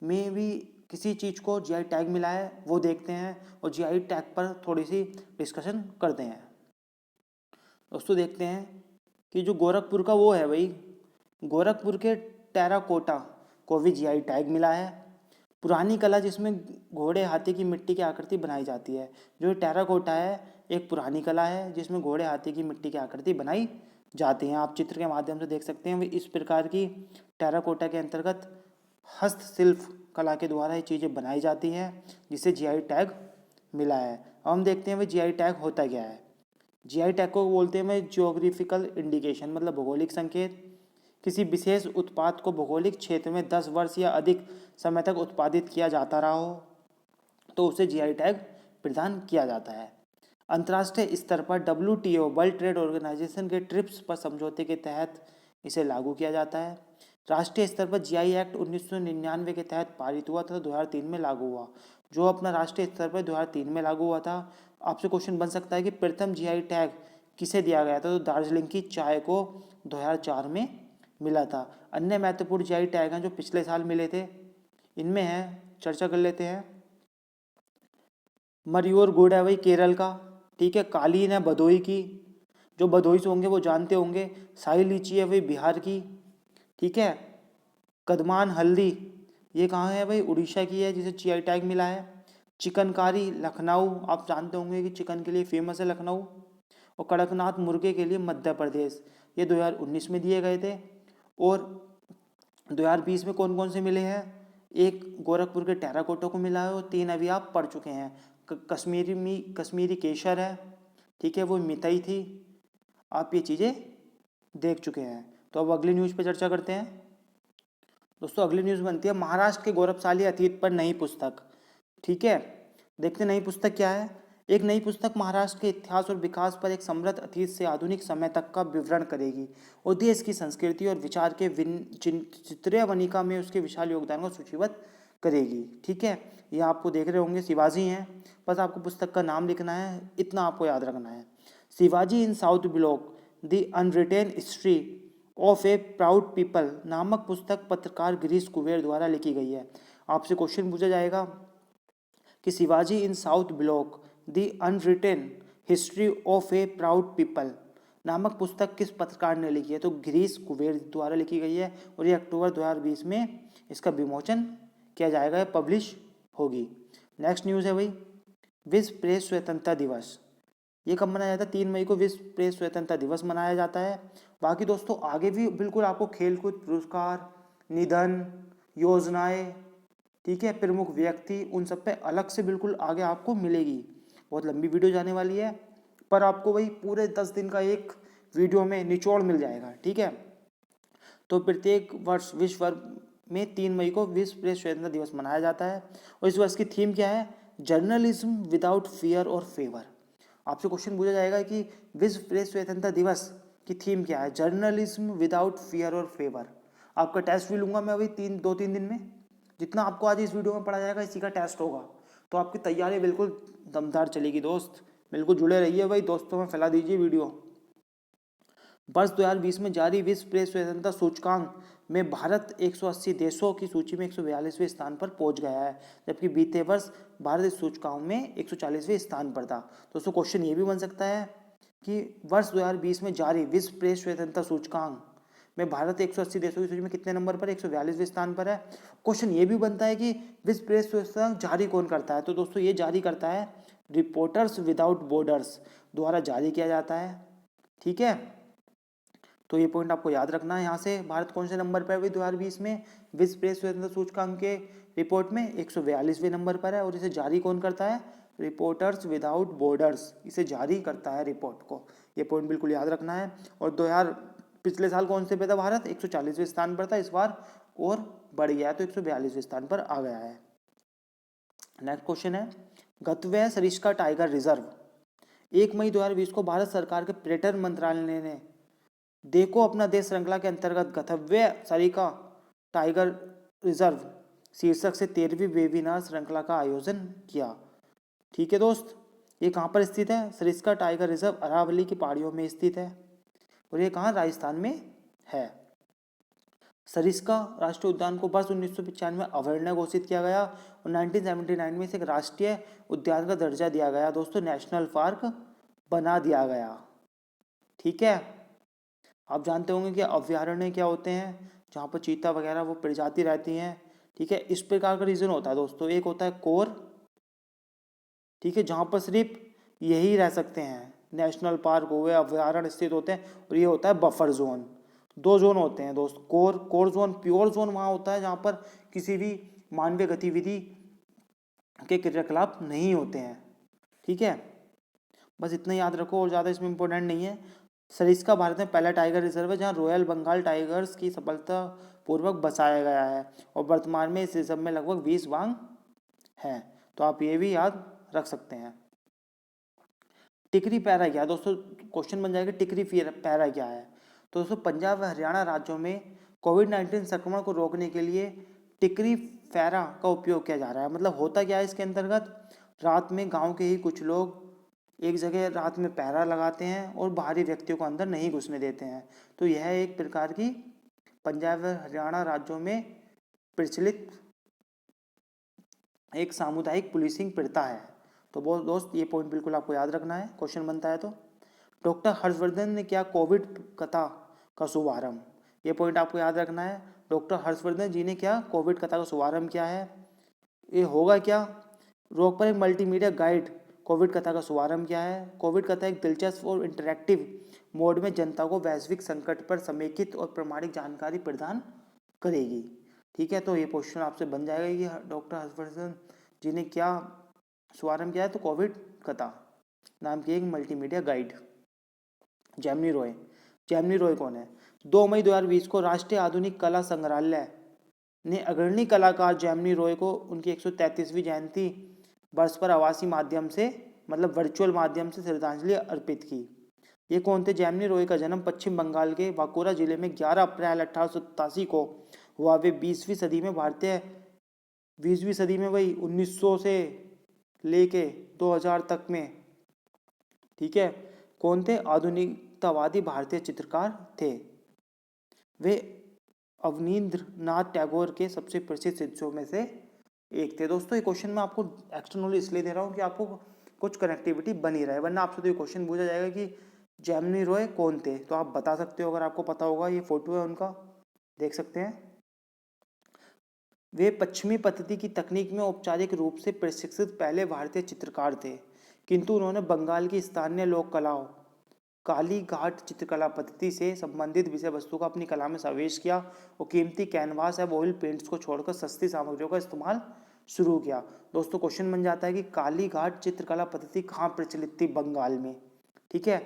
A: में भी किसी चीज़ को जीआई टैग मिला है, वो देखते हैं और जीआई टैग पर थोड़ी सी डिस्कशन करते हैं। दोस्तों देखते हैं कि जो गोरखपुर का वो है भाई, गोरखपुर के टेराकोटा को भी जीआई टैग मिला है। पुरानी कला जिसमें घोड़े हाथी की मिट्टी की आकृति बनाई जाती है। जो टेराकोटा है एक पुरानी कला है जिसमें घोड़े हाथी की मिट्टी की आकृति बनाई जाती हैं। आप चित्र के माध्यम से देख सकते हैं इस प्रकार की टेराकोटा के अंतर्गत हस्तशिल्प कला के द्वारा ये चीज़ें बनाई जाती हैं जिसे जीआई टैग मिला है। अब हम देखते हैं भाई जीआई टैग होता क्या है। जीआई टैग को बोलते हैं भाई ज्योग्राफिकल इंडिकेशन, मतलब भौगोलिक संकेत। किसी विशेष उत्पाद को भौगोलिक क्षेत्र में 10 वर्ष या अधिक समय तक उत्पादित किया जाता रहा हो तो उसे जीआई टैग प्रदान किया जाता है। अंतर्राष्ट्रीय स्तर पर WTO वर्ल्ड ट्रेड ऑर्गेनाइजेशन के ट्रिप्स पर समझौते के तहत इसे लागू किया जाता है। राष्ट्रीय स्तर पर जीआई एक्ट 1999 के तहत पारित हुआ तथा 2003 में लागू हुआ। जो अपना राष्ट्रीय स्तर पर 2003 में लागू हुआ था। आपसे क्वेश्चन बन सकता है कि प्रथम जीआई टैग किसे दिया गया था? तो दार्जिलिंग की चाय को 2004 में मिला था। अन्य महत्वपूर्ण जीआई टैग हैं जो पिछले साल मिले थे, इनमें है, चर्चा कर लेते हैं। मयूर गुड़ है भाई केरल का। ठीक है, कालीन है भदोई की, जो भदोई से होंगे वो जानते होंगे। शाही लीची है भाई बिहार की। ठीक है, कदमान हल्दी ये कहाँ है भाई? उड़ीसा की है जिसे जीआई टैग मिला है। चिकनकारी लखनऊ, आप जानते होंगे कि चिकन के लिए फेमस है लखनऊ। और कड़कनाथ मुर्गे के लिए मध्य प्रदेश, ये 2019 में दिए गए थे। और 2020 में कौन कौन से मिले हैं? एक गोरखपुर के टेराकोटा को मिला है और 3 अभी आप पढ़ चुके हैं। कश्मीरी केसर है, ठीक है, वो मिठाई थी, आप ये चीज़ें देख चुके हैं। तो अब अगली न्यूज़ पे चर्चा करते हैं। दोस्तों अगली न्यूज़ बनती है महाराष्ट्र के गौरवशाली अतीत पर नई पुस्तक। ठीक है, देखते नई पुस्तक क्या है। एक नई पुस्तक महाराष्ट्र के इतिहास और विकास पर एक समृद्ध अतीत से आधुनिक समय तक का विवरण करेगी और देश की संस्कृति और विचार के चित्रीय वनिका में उसके विशाल योगदान को सूचीबद्ध करेगी। ठीक है, ये आपको देख रहे होंगे शिवाजी हैं, बस आपको पुस्तक का नाम लिखना है, इतना आपको याद रखना है। Shivaji in South Block the unwritten history of a proud people नामक पुस्तक पत्रकार गिरीश कुबेर द्वारा लिखी गई है। आपसे क्वेश्चन पूछा जाएगा कि Shivaji in South Block the unwritten history of a proud people नामक पुस्तक किस पत्रकार ने लिखी है, तो गिरीश कुबेर द्वारा लिखी गई है और ये अक्टूबर 2020 में इसका विमोचन किया जाएगा, पब्लिश होगी। नेक्स्ट न्यूज़ है भाई विश्व प्रेस स्वतंत्रता दिवस। ये कब मनाया जाता है? 3 मई को विश्व प्रेस स्वतंत्रता दिवस मनाया जाता है। बाकी दोस्तों आगे भी बिल्कुल आपको खेलकूद पुरस्कार, निधन योजनाएं, ठीक है, प्रमुख व्यक्ति, उन सब पे अलग से बिल्कुल आगे आपको मिलेगी। बहुत लंबी वीडियो जाने वाली है पर आपको वही पूरे 10 दिन का एक वीडियो में निचोड़ मिल जाएगा। ठीक है, तो प्रत्येक वर्ष विश्व भर में 3 मई को विश्व प्रेस स्वतंत्रता दिवस मनाया जाता है और इस वर्ष की थीम क्या है? जर्नलिज्म विदाउट फियर और फेवर। आपसे क्वेश्चन पूछा जाएगा कि विश्व प्रेस स्वतंत्रता दिवस की थीम क्या है? जर्नलिज्म विदाउट फियर और फेवर। आपका टेस्ट भी लूंगा मैं अभी 2-3 दिन में। जितना आपको आज इस वीडियो में पढ़ा जाएगा इसी का टेस्ट होगा, तो आपकी तैयारी बिल्कुल दमदार चलेगी दोस्त। बिल्कुल जुड़े रहिए भाई, दोस्तों में फैला दीजिए वीडियो। वर्ष 2020 में जारी विश्व प्रेस स्वतंत्रता सूचकांक में भारत 180 देशों की सूची में 142वें स्थान पर पहुंच गया है, जबकि बीते वर्ष भारत इस सूचकांक में 140वें स्थान पर था। दोस्तों क्वेश्चन ये भी बन सकता है कि वर्ष 2020 में जारी विश्व प्रेस स्वतंत्रता सूचकांक में भारत 180 देशों की सूची में कितने नंबर पर? 142वें स्थान पर है। क्वेश्चन ये भी बनता है कि विश्व प्रेस स्वतंत्रता जारी कौन करता है? तो दोस्तों ये जारी करता है रिपोर्टर्स विदाउट बॉर्डर्स द्वारा जारी किया जाता है। ठीक है, तो ये पॉइंट आपको याद रखना है। यहाँ से भारत कौन से नंबर पर है 2020 में विश्व प्रेस स्वतंत्रता सूचकांक के रिपोर्ट में? 142वें नंबर पर है। और इसे जारी कौन करता है? रिपोर्टर्स विदाउट बॉर्डर्स इसे जारी करता है रिपोर्ट को। ये पॉइंट बिल्कुल याद रखना है। और पिछले साल कौन से पे था भारत? 140वें स्थान पर था, इस बार और बढ़ गया है तो 142वें स्थान पर आ गया है। नेक्स्ट क्वेश्चन है गतव्य सरिस्का टाइगर रिजर्व। 1 मई 2020 को भारत सरकार के पर्यटन मंत्रालय ने देखो अपना देश श्रृंखला के अंतर्गत गतव्य सरिस्का टाइगर रिजर्व शीर्षक से 13वीं वेबिनार श्रृंखला का आयोजन किया। ठीक है दोस्त, ये कहाँ पर स्थित है? सरिस्का टाइगर रिजर्व अरावली की पहाड़ियों में स्थित है और ये कहाँ? राजस्थान में है। सरिस्का राष्ट्रीय उद्यान को वर्ष 1995 में अभयारण्य घोषित किया गया और 1979 में इसे एक राष्ट्रीय उद्यान का दर्जा दिया गया। दोस्तों नेशनल पार्क बना दिया गया। ठीक है, आप जानते होंगे कि अभयारण्य क्या होते हैं? जहाँ पर चीता वगैरह वो प्रजाति रहती हैं। ठीक है, इस प्रकार का रीजन होता है दोस्तों। एक होता है कोर, ठीक है, जहाँ पर सिर्फ यही रह सकते हैं, नेशनल पार्क हुए, अभयारण्य स्थित होते हैं। और ये होता है बफर जोन। 2 जोन होते हैं दोस्त, कोर जोन, प्योर जोन वहाँ होता है जहाँ पर किसी भी मानवीय गतिविधि के क्रियाकलाप नहीं होते हैं। ठीक है, बस इतना याद रखो और ज़्यादा इसमें इंपॉर्टेंट नहीं है। सरिस्का भारत में पहला टाइगर रिजर्व है जहाँ रॉयल बंगाल टाइगर्स की सफलतापूर्वक बसाया गया है और वर्तमान में इस रिजर्व में लगभग 20 बाघ हैं। तो आप ये भी याद रख सकते हैं। टिकरी पैरा क्या है दोस्तों? क्वेश्चन बन जाएगा टिकरी पैरा क्या है। तो दोस्तों पंजाब व हरियाणा राज्यों में कोविड-19 संक्रमण को रोकने के लिए टिकरी पैरा का उपयोग किया जा रहा है। मतलब होता क्या है इसके अंतर्गत? रात में गांव के ही कुछ लोग एक जगह रात में पहरा लगाते हैं और बाहरी व्यक्तियों को अंदर नहीं घुसने देते हैं। तो यह एक प्रकार की पंजाब व हरियाणा राज्यों में प्रचलित एक सामुदायिक पुलिसिंग प्रथा है। तो बहुत दोस्त ये पॉइंट बिल्कुल आपको याद रखना है, क्वेश्चन बनता है। तो डॉक्टर हर्षवर्धन ने किया कोविड कथा का शुभारंभ। ये पॉइंट आपको याद रखना है। डॉक्टर हर्षवर्धन जी ने क्या कोविड कथा का शुभारंभ किया है। ये होगा क्या? रोग पर एक मल्टीमीडिया गाइड कोविड कथा का शुभारंभ किया है। कोविड कथा एक दिलचस्प और इंटरैक्टिव मोड में जनता को वैश्विक संकट पर समेकित और प्रामाणिक जानकारी प्रदान करेगी। ठीक है, तो ये क्वेश्चन आपसे बन जाएगा कि डॉक्टर हर्षवर्धन जी ने क्या शुभारंभ किया है? तो कोविड कथा नाम की एक मल्टीमीडिया गाइड। जेमिनी रॉय कौन है? 2 मई 2020 को राष्ट्रीय आधुनिक कला संग्रहालय ने अग्रणी कलाकार जैमिनी रॉय को उनकी 133वीं जयंती वर्ष पर आवासीय माध्यम से मतलब वर्चुअल माध्यम से श्रद्धांजलि अर्पित की। ये कौन थे? जैमिनी रॉय का जन्म पश्चिम बंगाल के बांकुरा जिले में 11 अप्रैल 1887 को हुआ। वे 20वीं सदी में वही 1900 से लेके 2000 तक में, ठीक है, कौन थे? आधुनिकतावादी भारतीय चित्रकार थे। वे अवनींद्र नाथ टैगोर के सबसे प्रसिद्ध शिष्यों में से एक थे। दोस्तों ये क्वेश्चन मैं आपको एक्स्ट्रा नॉलेज इसलिए दे रहा हूँ कि आपको कुछ कनेक्टिविटी बनी रहे, वरना आपसे तो ये क्वेश्चन पूछा जाएगा कि जैमिनी रॉय कौन थे, तो आप बता सकते हो अगर आपको पता होगा। ये फोटो है उनका, देख सकते हैं। वे पश्चिमी पद्धति की तकनीक में औपचारिक रूप से प्रशिक्षित पहले भारतीय चित्रकार थे, किंतु उन्होंने बंगाल की स्थानीय लोक कलाओं काली घाट चित्रकला पद्धति से संबंधित विषय वस्तु का अपनी कला में समावेश किया और कीमती कैनवास या ऑयल पेंट्स को छोड़कर सस्ती सामग्रियों का इस्तेमाल शुरू किया। दोस्तों क्वेश्चन बन जाता है कि काली घाट चित्रकला पद्धति कहाँ प्रचलित थी? बंगाल में, ठीक है।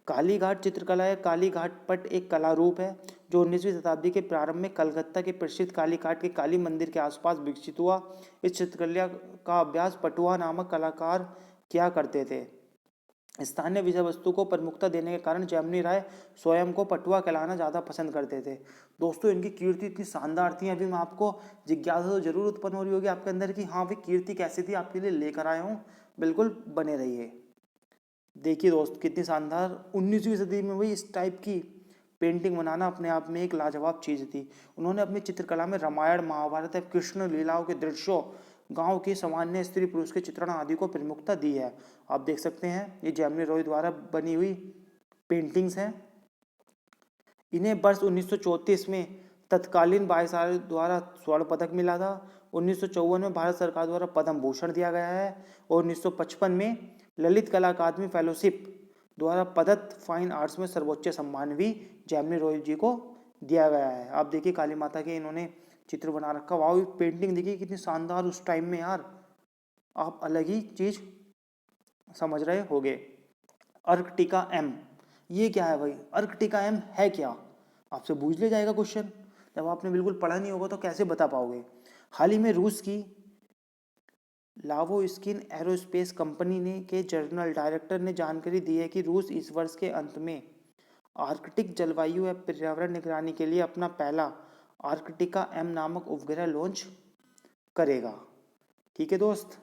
A: काली घाट चित्रकला या काली घाट पट एक कला रूप है जो 19वीं शताब्दी के प्रारंभ में कलकत्ता के प्रसिद्ध काली घाट के काली मंदिर के आसपास विकसित हुआ। इस चित्रकला का अभ्यास पटुआ नामक कलाकार किया करते थे। स्थानीय विषय वस्तु को प्रमुखता देने के कारण जैमिनी राय स्वयं को पटुआ कहलाना ज़्यादा पसंद करते थे। दोस्तों इनकी कीर्ति इतनी शानदार थी, अभी मैं आपको जिज्ञासा तो जरूर उत्पन्न हो रही होगी आपके अंदर कि हाँ भाई कीर्ति कैसी थी, आपके लिए लेकर आया हूँ, बिल्कुल बने रहिए। देखिए दोस्त कितनी शानदार 19वीं सदी में वही इस टाइप की पेंटिंग बनाना अपने आप में एक लाजवाब चीज़ थी। उन्होंने अपनी चित्रकला में रामायण, महाभारत या कृष्ण लीलाओं के दृश्यों, गांव की सामान्य स्त्री पुरुष के चित्रण आदि को प्रमुखता दी है। आप देख सकते हैं ये जैमिनी रॉय द्वारा बनी हुई पेंटिंग्स हैं। इन्हें वर्ष 1934 में तत्कालीन वायसराय द्वारा स्वर्ण पदक मिला था। 1954 में भारत सरकार द्वारा पद्म भूषण दिया गया है और 1955 में ललित कला अकादमी फेलोशिप द्वारा प्रदत्त फाइन आर्ट्स में सर्वोच्च सम्मान भी जैमिनी रॉय जी को दिया गया है। आप देखिए काली माता के इन्होंने चित्र बना रखा। वाह पेंटिंग देखिए कितनी शानदार उस टाइम में यार, आप अलग ही चीज समझ रहे होगे। अर्कटिका एम, ये क्या है भाई? अर्कटिका एम है क्या? आपसे पूछ लिया जाएगा क्वेश्चन, जब आपने बिल्कुल पढ़ा नहीं होगा तो कैसे बता पाओगे। हाल ही में रूस की लावोस्किन एरोस्पेस कंपनी ने के जनरल डायरेक्टर ने जानकारी दी है कि रूस इस वर्ष के अंत में आर्कटिक जलवायु या पर्यावरण निगरानी के लिए अपना पहला आर्कटिका एम नामक उपग्रह लॉन्च करेगा। ठीक है दोस्त,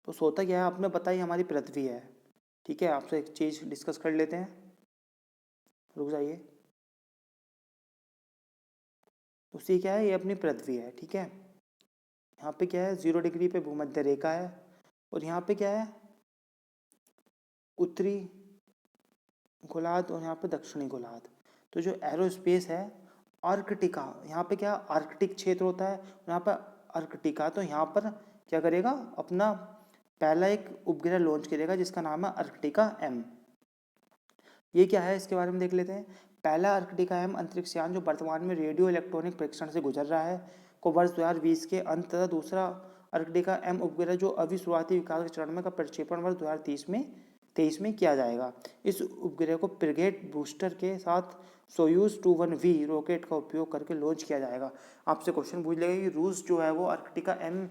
A: तो सोता क्या है आपने बताई, हमारी पृथ्वी है, ठीक है। आपसे एक चीज डिस्कस कर लेते हैं, रुक जाइए। उसी क्या है, ये अपनी पृथ्वी है, ठीक है। यहाँ पे क्या है 0 डिग्री पे भूमध्य रेखा है और यहाँ पे क्या है उत्तरी गोलार्ध और यहाँ पे दक्षिणी गोलार्ध। तो जो एरोस्पेस है आर्कटिका, यहाँ पे क्या आर्कटिक क्षेत्र होता है, यहाँ पर आर्कटिका, तो यहाँ पर क्या करेगा अपना पहला एक उपग्रह लॉन्च करेगा जिसका नाम है आर्कटिका एम। ये क्या है इसके बारे में देख लेते हैं। पहला आर्कटिका एम अंतरिक्ष यान जो वर्तमान में रेडियो इलेक्ट्रॉनिक परीक्षण से गुजर रहा है को वर्ष 2020 के अंत तथा दूसरा आर्कटिका एम उपग्रह जो अभी शुरुआती विकास के चरण में का प्रक्षेपण वर्ष 2023 में किया जाएगा। इस उपग्रह को फ्रिगेट बूस्टर के साथ सोयूज 21V रॉकेट का उपयोग करके लॉन्च किया जाएगा। आपसे क्वेश्चन पूछ लेगा कि रूस जो है वो आर्कटिका एम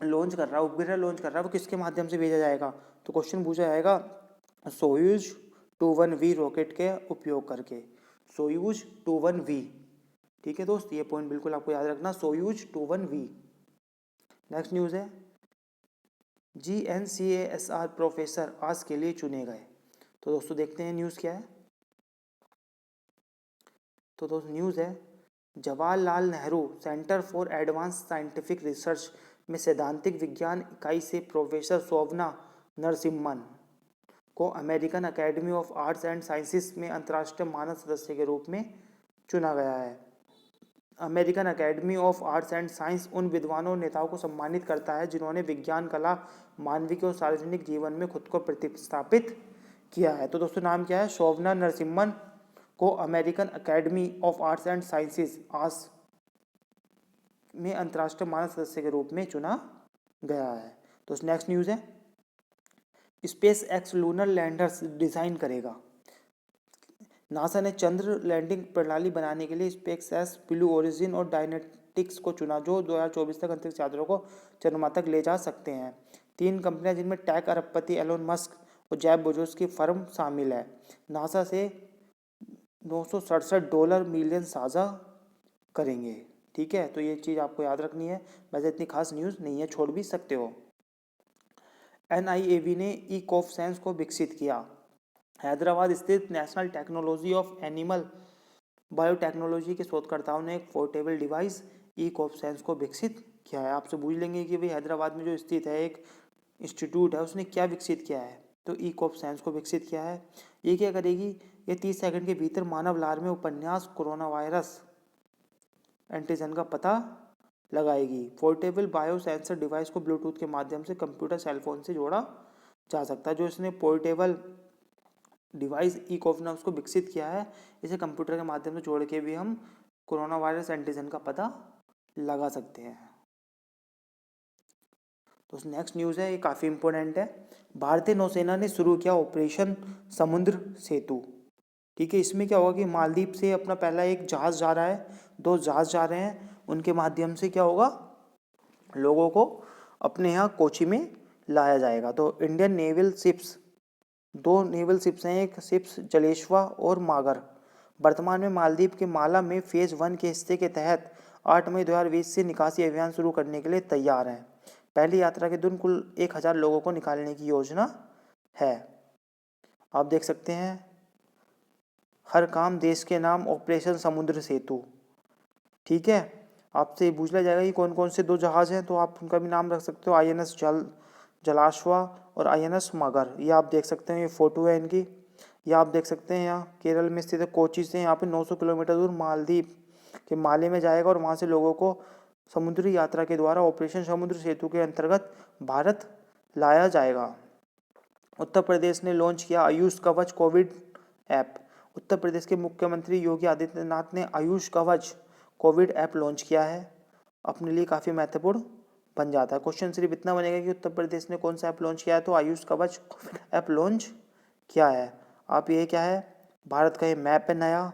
A: लॉन्च कर रहा है, उपग्रह लॉन्च कर रहा है, वो किसके माध्यम से भेजा जाएगा? तो क्वेश्चन पूछा जाएगा सोयूज 21V रॉकेट के उपयोग करके, सोयूज 21V। ठीक है दोस्त, ये पॉइंट बिल्कुल आपको याद रखना, सोयूज 21V। नेक्स्ट न्यूज़ है GNCASR प्रोफेसर आज के लिए चुने गए। तो दोस्तों देखते हैं न्यूज़ क्या है। तो दोस्तों न्यूज़ है Jawaharlal Nehru centre for advance scientific research में सैद्धांतिक विज्ञान इकाई से प्रोफेसर शोभना नरसिम्हन को American academy of arts and sciences में अंतर्राष्ट्रीय मानद सदस्य के रूप में चुना गया है। American academy of arts and science उन विद्वानों और नेताओं को सम्मानित करता है जिन्होंने विज्ञान, कला, मानविक और सार्वजनिक जीवन में खुद को प्रतिस्थापित किया है। तो दोस्तों नाम क्या है? शोभना नरसिम्हन को American academy of arts and sciences आस में अंतर्राष्ट्रीय मानद सदस्य के रूप में चुना गया है। तो नेक्स्ट न्यूज़ है space x lunar landers design करेगा। नासा ने चंद्र लैंडिंग प्रणाली बनाने के लिए स्पेसएक्स, ब्लू ओरिजिन और डायनेटिक्स को चुना, जो 2024 तक अंतरिक्ष यात्रियों को चंद्रमा तक ले जा सकते हैं। 3 कंपनियां जिनमें टेक अरबपति एलोन मस्क और जैफ बेजोस की फर्म शामिल है, नासा से $967 मिलियन साझा करेंगे। ठीक है, तो ये चीज़ आपको याद रखनी है। वैसे इतनी खास न्यूज़ नहीं है, छोड़ भी सकते हो। NIAV ने ई-कॉफ को विकसित किया। हैदराबाद स्थित national technology of animal biotechnology के शोधकर्ताओं ने एक पोर्टेबल डिवाइस ई-कॉफ को विकसित किया है। आपसे पूछ लेंगे कि भाई हैदराबाद में जो स्थित है एक इंस्टीट्यूट है, उसने क्या विकसित किया है, तो ई-कॉफ को विकसित किया है। ये क्या करेगी, ये 30 सेकंड के भीतर मानव लार में उपन्यास कोरोना वायरस एंटीजन का पता लगाएगी। पोर्टेबल बायो सेंसर डिवाइस को ब्लूटूथ के माध्यम से कंप्यूटर सेलफोन से जोड़ा जा सकता है। जो इसने पोर्टेबल डिवाइस ई-कॉफ ने उसको विकसित किया है, इसे कंप्यूटर के माध्यम से जोड़ के भी हम कोरोना वायरस एंटीजन का पता लगा सकते हैं। तो नेक्स्ट न्यूज़ है, ये काफ़ी इंपॉर्टेंट है। भारतीय नौसेना ने शुरू किया ऑपरेशन समुद्र सेतु। ठीक है, इसमें क्या होगा कि मालदीव से अपना पहला एक जहाज़ जा रहा है, 2 जहाज़ जा रहे हैं, उनके माध्यम से क्या होगा, लोगों को अपने यहाँ कोची में लाया जाएगा। तो Indian naval ships, 2 naval ships हैं, एक शिप्स जलेश्वा और मागर, वर्तमान में मालदीव के माला में फेज 1 के हिस्से के तहत 8 मई 2020 से निकासी अभियान शुरू करने के लिए तैयार हैं। पहली यात्रा के दिन कुल 1000 लोगों को निकालने की योजना है। आप देख सकते हैं, हर काम देश के नाम ऑपरेशन समुद्र सेतु। ठीक है, आपसे पूछ लिया जाएगा कि कौन कौन से 2 जहाज़ हैं, तो आप उनका भी नाम रख सकते हो, INS जलाश्वा और INS मगर। ये आप देख सकते हैं, ये फोटो है इनकी। ये आप देख सकते हैं, यहाँ केरल में स्थित है, कोची से यहाँ पे 900 किलोमीटर दूर मालदीव के माले में जाएगा और वहाँ से लोगों को समुद्री यात्रा के द्वारा ऑपरेशन समुद्र सेतु के अंतर्गत भारत लाया जाएगा। उत्तर प्रदेश ने लॉन्च किया आयुष कवच कोविड ऐप। उत्तर प्रदेश के मुख्यमंत्री योगी आदित्यनाथ ने आयुष कवच कोविड ऐप लॉन्च किया है। अपने लिए काफ़ी महत्वपूर्ण बन जाता है। क्वेश्चन सिर्फ इतना बनेगा कि उत्तर प्रदेश ने कौन सा ऐप लॉन्च किया है, तो आयुष कवच ऐप लॉन्च किया है। आप ये क्या है, भारत का ये मैप है नया।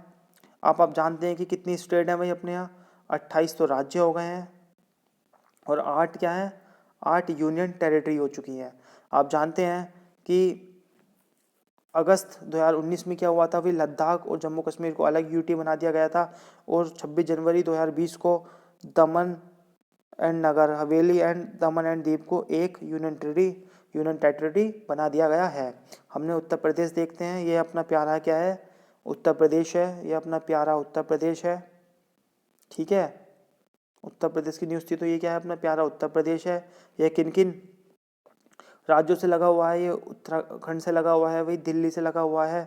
A: आप जानते हैं कि कितनी स्टेट है भाई अपने यहाँ, 28 तो राज्य हो गए हैं और 8 क्या है, 8 यूनियन टेरिटरी हो चुकी हैं। आप जानते हैं कि अगस्त 2019 में क्या हुआ था, फिर लद्दाख और जम्मू कश्मीर को अलग यूटी बना दिया गया था और 26 जनवरी 2020 को दमन and Nagar Haveli and Daman and Diu को एक यूनियन टेरिटरी बना दिया गया है। हमने उत्तर प्रदेश देखते हैं, ये अपना प्यारा क्या है, उत्तर प्रदेश है, ये अपना प्यारा उत्तर प्रदेश है। ठीक है, उत्तर प्रदेश की न्यूज़ थी, तो ये क्या है, अपना प्यारा उत्तर प्रदेश है। यह किन किन राज्यों से लगा हुआ है, ये उत्तराखंड से लगा हुआ है, वही दिल्ली से लगा हुआ है,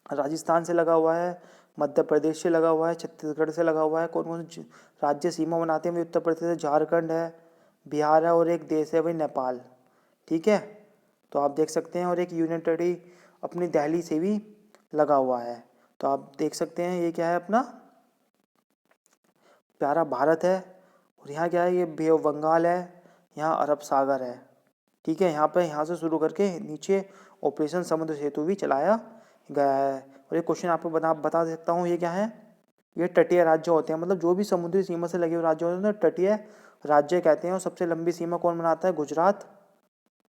A: राजस्थान से लगा हुआ है, मध्य प्रदेश से लगा हुआ है, छत्तीसगढ़ से लगा हुआ है। कौन कौन से राज्य सीमा बनाते हैं, वही उत्तर प्रदेश है, झारखंड है, बिहार है और एक देश है वही नेपाल। ठीक है, तो आप देख सकते हैं, और एक यूनियन टेरिटरी अपनी दिल्ली से भी लगा हुआ है। तो आप देख सकते हैं ये क्या है, अपना प्यारा भारत है। और यहाँ क्या है, ये बे ऑफ बंगाल है, यहाँ अरब सागर है। ठीक है, यहाँ से शुरू करके नीचे ऑपरेशन समुद्र सेतु भी चलाया गया है। और ये क्वेश्चन आपको बता सकता हूँ, ये क्या है, ये तटीय राज्य होते हैं, मतलब जो भी समुद्री सीमा से लगे हुए राज्य होते हैं तटीय राज्य कहते हैं। और सबसे लंबी सीमा कौन बनाता है, गुजरात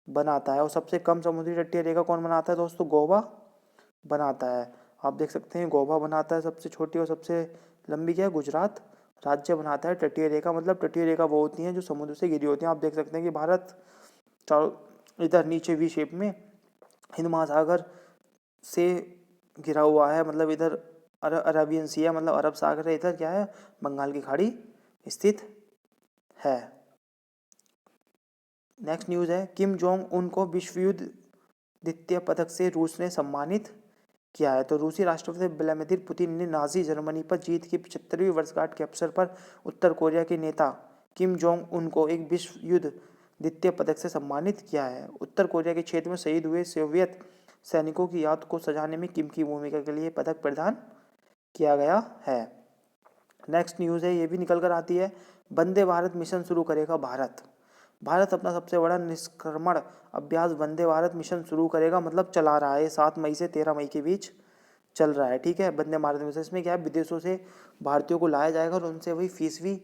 A: बनाता है। और सबसे कम समुद्री तटीय रेखा कौन बनाता है दोस्तों, गोवा बनाता है। आप देख सकते हैं, गोवा बनाता है सबसे छोटी, और सबसे लंबी क्या है, गुजरात राज्य बनाता है तटीय रेखा। मतलब तटीय रेखा वो होती हैं जो समुद्र से घिरी होती हैं। आप देख सकते हैं कि भारत चारों इधर नीचे वी शेप में हिंद महासागर से घिरा हुआ है, मतलब इधर अरेबियन सी है, मतलब अरब सागर है, इधर क्या है, बंगाल की खाड़ी स्थित है। नेक्स्ट न्यूज़ है, किम जोंग उन को विश्व युद्ध द्वितीय पदक से रूस ने सम्मानित किया है। तो रूसी राष्ट्रपति व्लादिमीर पुतिन ने नाजी जर्मनी पर जीत की 75वीं वर्षगांठ के अवसर पर उत्तर कोरिया के नेता किम जोंग उन को एक विश्व युद्ध द्वितीय पदक से सम्मानित किया है। उत्तर कोरिया के क्षेत्र में शहीद हुए सोवियत सैनिकों की याद को सजाने में किम की भूमिका के लिए पदक प्रदान किया गया है। नेक्स्ट न्यूज़ है, ये भी निकल कर आती है, वंदे भारत मिशन शुरू करेगा भारत। भारत अपना सबसे बड़ा निष्क्रमण अभ्यास वंदे भारत मिशन शुरू करेगा, मतलब चला रहा है, 7 मई से 13 मई के बीच चल रहा है, ठीक है, वंदे भारत मिशन। इसमें क्या है, विदेशों से भारतीयों को लाया जाएगा और उनसे वही फीस भी,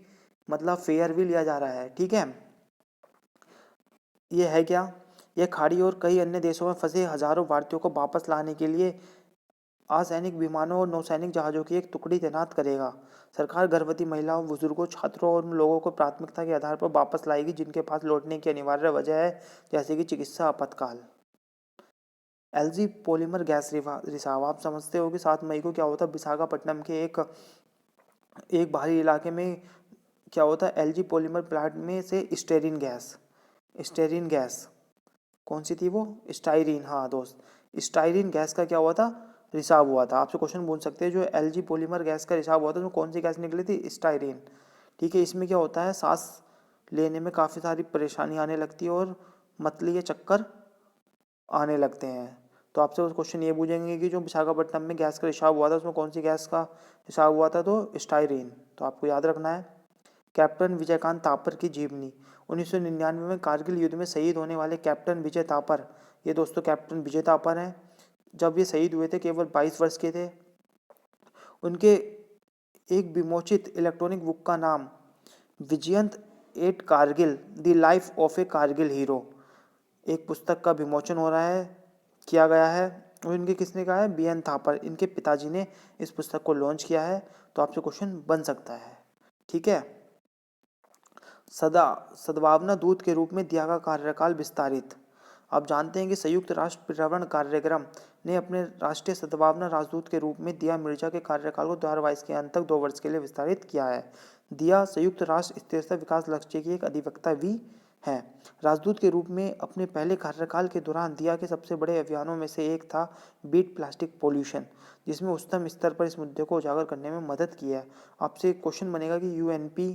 A: मतलब फेयर भी लिया जा रहा है, ठीक है। ये है क्या, ये खाड़ी और कई अन्य देशों में फंसे हजारों भारतीयों को वापस लाने के लिए असैनिक विमानों और नौसैनिक जहाज़ों की एक टुकड़ी तैनात करेगा। सरकार गर्भवती महिलाओं, बुजुर्गों, छात्रों और उन लोगों को प्राथमिकता के आधार पर वापस लाएगी जिनके पास लौटने की अनिवार्य वजह है, जैसे कि चिकित्सा आपातकाल। एलजी पॉलीमर गैस रिसाव, आप समझते हो कि 7 मई को क्या होता है, विशाखापट्टनम के एक बाहरी इलाके में क्या होता है, एलजी पॉलीमर प्लांट में से स्टेरिन गैस कौन सी थी वो, स्टाइरिन, हाँ दोस्त, स्टाइरिन गैस का क्या हुआ था, रिसाव हुआ था। आपसे क्वेश्चन पूछ सकते हैं, जो एलजी पॉलीमर गैस का रिसाव हुआ था उसमें कौन सी गैस निकली थी, स्टाइरिन, ठीक है। इसमें क्या होता है, सांस लेने में काफ़ी सारी परेशानी आने लगती है और मतली या चक्कर आने लगते हैं। तो आपसे उस क्वेश्चन ये पूछेंगे कि जो विशाखापट्टनम में गैस का रिसाव हुआ था उसमें कौन सी गैस का रिसाव हुआ था, तो स्टाइरिन, तो आपको याद रखना है। कैप्टन विजयकांत तापर की जीवनी, 1999 में कारगिल युद्ध में शहीद होने वाले कैप्टन विजय तापर, ये दोस्तों कैप्टन विजय तापर हैं। जब ये शहीद हुए थे केवल 22 वर्ष के थे। उनके एक विमोचित इलेक्ट्रॉनिक बुक का नाम Vijayant at Kargil, the life of a Kargil hero, एक पुस्तक का विमोचन हो रहा है, किया गया है। और इनके किसने कहा है, बीएन थापर, इनके पिताजी ने इस पुस्तक को लॉन्च किया है। तो आपसे क्वेश्चन बन सकता है, ठीक है। सद्भावना दूत के रूप में दिया का कार्यकाल विस्तारित, आप जानते हैं कि संयुक्त राष्ट्र पर्यावरण कार्यक्रम ने अपने राष्ट्रीय सद्भावना राजदूत के रूप में दिया मिर्जा के कार्यकाल को 2022 के अंत तक 2 वर्ष के लिए विस्तारित किया है। दिया संयुक्त राष्ट्र स्थिरता विकास लक्ष्य की एक अधिवक्ता भी है। राजदूत के रूप में अपने पहले कार्यकाल के दौरान दिया के सबसे बड़े अभियानों में से एक था बीट प्लास्टिक पोल्यूशन, जिसमें उच्चतम स्तर पर इस मुद्दे को उजागर करने में मदद की है। आपसे क्वेश्चन बनेगा कि यूएनपी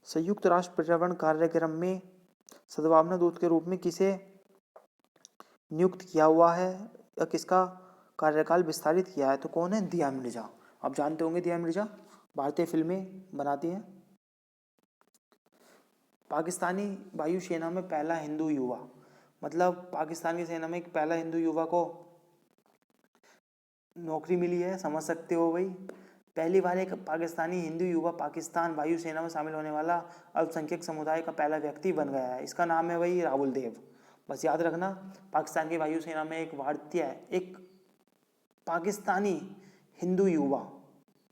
A: संयुक्त राष्ट्र पर्यावरण कार्यक्रम में सद्भावना दूत के रूप में किसे नियुक्त किया हुआ है या किसका कार्यकाल विस्तारित किया है, तो कौन है, दिया मिर्जा। आप जानते होंगे दिया मिर्जा भारतीय फिल्में बनाती हैं। पाकिस्तानी वायुसेना में पहला हिंदू युवा, मतलब पाकिस्तान की सेना में एक पहला हिंदू युवा को नौकरी मिली है, समझ सकते हो भाई। पहली बार एक पाकिस्तानी हिंदू युवा पाकिस्तान वायुसेना में शामिल होने वाला अल्पसंख्यक समुदाय का पहला व्यक्ति बन गया है। इसका नाम है भाई राहुल देव। बस याद रखना, पाकिस्तान की वायुसेना में एक पाकिस्तानी हिंदू युवा,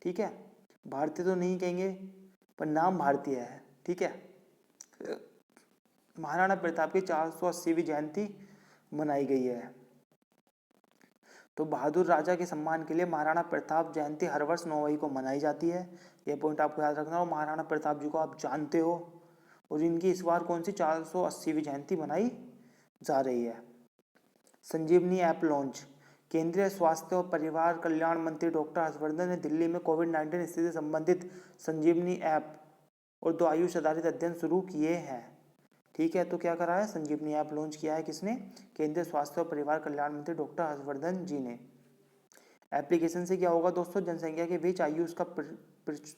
A: ठीक है, भारतीय तो नहीं कहेंगे पर नाम भारतीय है, ठीक है। महाराणा प्रताप की 480वीं जयंती मनाई गई है। तो बहादुर राजा के सम्मान के लिए महाराणा प्रताप जयंती हर वर्ष 9 मई को मनाई जाती है। ये पॉइंट आपको याद रखना हो। महाराणा प्रताप जी को आप जानते हो और इनकी इस बार कौन सी 480वीं जयंती मनाई जा रही है। संजीवनी ऐप लॉन्च, केंद्रीय स्वास्थ्य और परिवार कल्याण मंत्री डॉक्टर हर्षवर्धन ने दिल्ली में कोविड-19 स्थिति से संबंधित संजीवनी ऐप और 2 आयुष आधारित अध्ययन शुरू किए हैं, ठीक है। तो क्या करा है, संजीवनी ऐप लॉन्च किया है किसने, केंद्रीय स्वास्थ्य और परिवार कल्याण मंत्री डॉक्टर हर्षवर्धन जी ने। एप्लीकेशन से क्या होगा दोस्तों, जनसंख्या के बीच आयुष का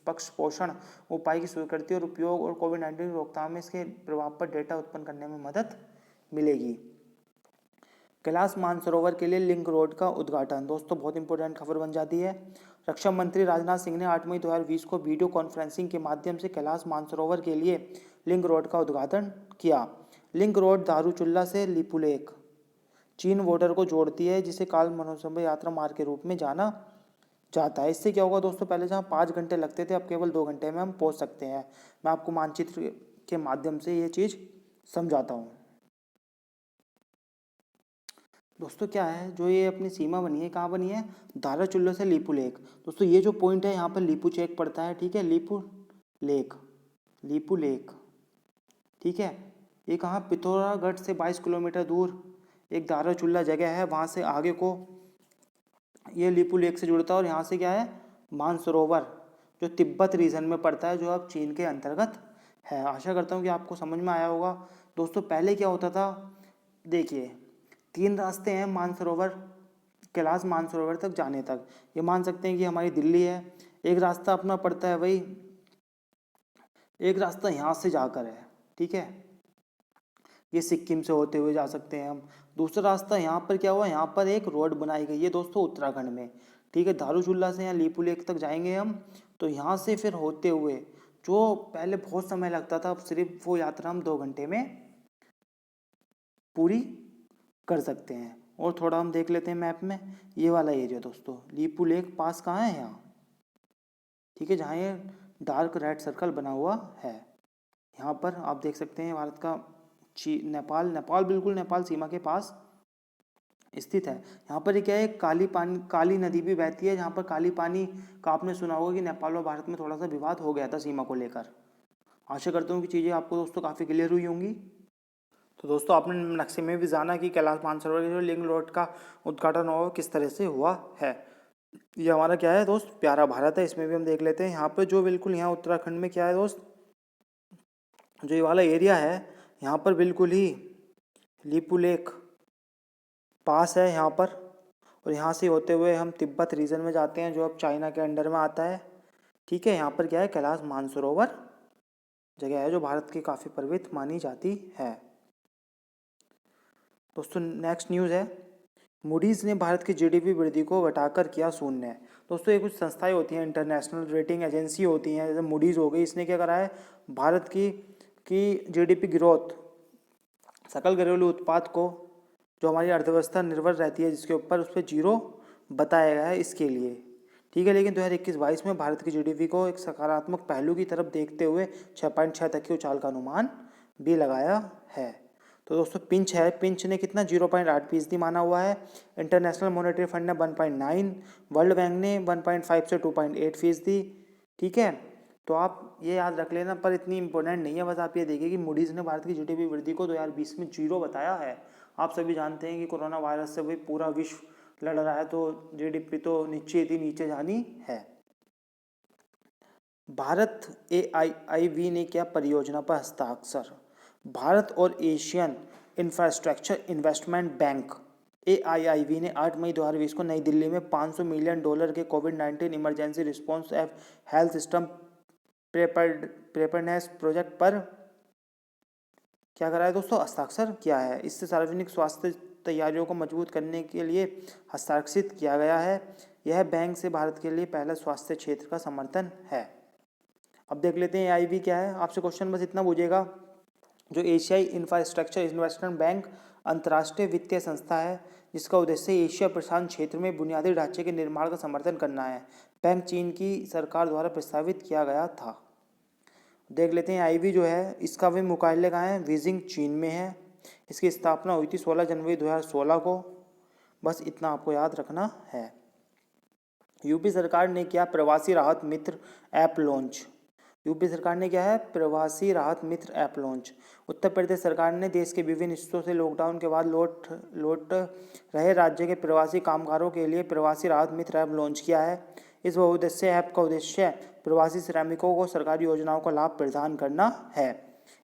A: पक्ष पोषण उपाय की स्वीकृति और उपयोग और कोविड-19 रोकथाम में इसके प्रभाव पर डेटा उत्पन्न करने में मदद मिलेगी। कैलाश मानसरोवर के लिए लिंक रोड का उद्घाटन, दोस्तों बहुत इंपॉर्टेंट खबर बन जाती है। रक्षा मंत्री राजनाथ सिंह ने 8 मई 2020 को वीडियो कॉन्फ्रेंसिंग के माध्यम से कैलाश मानसरोवर के लिए लिंक रोड का उद्घाटन किया। लिंक रोड दारूचुल्ला से लिपुलेख चीन बॉर्डर को जोड़ती है, जिसे काल मनोसंबंध यात्रा मार्ग के रूप में जाना जाता है। इससे क्या होगा दोस्तों, पहले जहाँ 5 घंटे लगते थे अब केवल 2 घंटे में हम पहुँच सकते हैं। मैं आपको मानचित्र के माध्यम से ये चीज़ समझाता हूँ। दोस्तों क्या है, जो ये अपनी सीमा बनी है, कहाँ बनी है, दारूचुल्ला से लिपुलेख। दोस्तों ये जो पॉइंट है यहाँ पर लिपू चेक पड़ता है, ठीक है, लिपू लेक, ठीक है। ये कहाँ, पिथौरागढ़ से 22 किलोमीटर दूर एक दारूचुल्ला जगह है, वहाँ से आगे को ये लिपू लेक से जुड़ता है। और यहाँ से क्या है, मानसरोवर जो तिब्बत रीजन में पड़ता है, जो अब चीन के अंतर्गत है। आशा करता हूँ कि आपको समझ में आया होगा। दोस्तों पहले क्या होता था, देखिए 3 रास्ते हैं मानसरोवर, कैलाश मानसरोवर तक जाने तक। ये मान सकते हैं कि हमारी दिल्ली है, एक रास्ता अपना पड़ता है भाई, एक रास्ता यहाँ से जाकर है, ठीक है, ये सिक्किम से होते हुए जा सकते हैं हम। दूसरा रास्ता यहाँ पर क्या हुआ, यहाँ पर एक रोड बनाई गई है दोस्तों उत्तराखंड में, ठीक है। धारूचुल्ला से यहाँ लीपू लेक तक जाएंगे हम, तो यहाँ से फिर होते हुए, जो पहले बहुत समय लगता था, अब सिर्फ वो यात्रा हम 2 घंटे में पूरी कर सकते हैं। और थोड़ा हम देख लेते हैं मैप में, ये वाला एरिया दोस्तों, लीपू लेक पास कहाँ है यहाँ, ठीक है, जहाँ ये डार्क रेड सर्कल बना हुआ है। यहाँ पर आप देख सकते हैं भारत का नेपाल बिल्कुल नेपाल सीमा के पास स्थित है। यहाँ पर क्या है, काली नदी भी बहती है, जहाँ पर काली पानी का आपने सुना होगा कि नेपाल और भारत में थोड़ा सा विवाद हो गया था सीमा को लेकर। आशा करता हूँ कि चीज़ें आपको दोस्तों काफ़ी क्लियर हुई होंगी। तो दोस्तों आपने नक्शे में भी जाना कि कैलाश मानसरोवर के जो लिंक रोड का उद्घाटन हुआ किस तरह से हुआ है। ये हमारा क्या है दोस्त, प्यारा भारत है, इसमें भी हम देख लेते हैं। यहाँ पर जो बिल्कुल यहाँ उत्तराखंड में क्या है दोस्त, जो ये वाला एरिया है, यहाँ पर बिल्कुल ही लीपू लेक पास है यहाँ पर, और यहाँ से होते हुए हम तिब्बत रीजन में जाते हैं जो अब चाइना के अंडर में आता है, ठीक है। यहाँ पर क्या है, कैलाश मानसरोवर जगह है जो भारत की काफ़ी पवित्र मानी जाती है। दोस्तों नेक्स्ट न्यूज़ है, मूडीज़ ने भारत की जीडीपी वृद्धि को घटाकर किया शून्य। दोस्तों ये कुछ संस्थाएं होती हैं, इंटरनेशनल रेटिंग एजेंसी होती हैं, जैसे मूडीज़ हो गई, इसने क्या करा है, भारत की जीडीपी ग्रोथ, सकल घरेलू उत्पाद को, जो हमारी अर्थव्यवस्था निर्भर रहती है जिसके ऊपर, उस पर 0 बताया गया है इसके लिए, ठीक है। लेकिन 2021-22 में भारत की जीडीपी को एक सकारात्मक पहलू की तरफ देखते हुए 6.6 तक की उछाल का अनुमान भी लगाया है। तो दोस्तों पिंच है, पिंच ने कितना 0.8% माना हुआ है, इंटरनेशनल मॉनेटरी फंड ने 1.9, वर्ल्ड बैंक ने 1.5 से 2.8%, ठीक है। तो आप ये याद रख लेना, पर इतनी इंपॉर्टेंट नहीं है, बस आप ये देखिए कि मूडीज़ ने भारत की जीडीपी वृद्धि को 2020 में 0 बताया है। आप सभी जानते हैं कि कोरोना वायरस से भी पूरा विश्व लड़ रहा है, तो जीडीपी तो नीचे जानी है। भारत AIIB ने क्या परियोजना पर हस्ताक्षर, भारत और Asian infrastructure investment bank AIIB ने 8 मई 2020 को नई दिल्ली में $500 मिलियन के COVID emergency response and health system preparedness project पर क्या करा है दोस्तों, हस्ताक्षर किया है। इससे सार्वजनिक स्वास्थ्य तैयारियों को मजबूत करने के लिए हस्ताक्षरित किया गया है। यह बैंक से भारत के लिए पहला स्वास्थ्य क्षेत्र का समर्थन है। अब देख लेते हैं AIIB क्या है। आपसे क्वेश्चन बस इतना पूछेगा, जो एशियाई इंफ्रास्ट्रक्चर इन्वेस्टमेंट बैंक अंतर्राष्ट्रीय वित्तीय संस्था है जिसका उद्देश्य एशिया प्रशांत क्षेत्र में बुनियादी ढांचे के निर्माण का समर्थन करना है। बैंक चीन की सरकार द्वारा प्रस्तावित किया गया था। देख लेते हैं AIIB जो है, इसका भी मुख्यालय कहाँ है, बीजिंग चीन में है। इसकी स्थापना हुई थी 16 जनवरी 2016 को। बस इतना आपको याद रखना है। यूपी सरकार ने क्या प्रवासी राहत मित्र ऐप लॉन्च, यूपी सरकार ने क्या है, प्रवासी राहत मित्र ऐप लॉन्च। उत्तर प्रदेश सरकार ने देश के विभिन्न हिस्सों से लॉकडाउन के बाद लौट रहे राज्य के प्रवासी कामगारों के लिए प्रवासी राहत मित्र ऐप लॉन्च किया है। इस बहुउद्देश्य ऐप का उद्देश्य प्रवासी श्रमिकों को सरकारी योजनाओं का लाभ प्रदान करना है।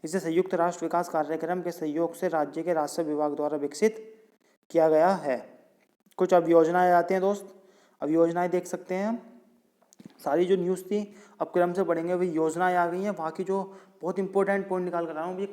A: इसे संयुक्त राष्ट्र विकास कार्यक्रम के सहयोग से राज्य के राजस्व विभाग द्वारा विकसित किया गया है। कुछ अब योजनाएं आती हैं दोस्त, अब योजनाएं देख सकते हैं हम। सारी जो न्यूज़ थी अब क्रम से पढ़ेंगे, वही योजनाएं आ गई हैं। बाकी जो बहुत इंपॉर्टेंट पॉइंट निकाल कर रहा हूँ, ये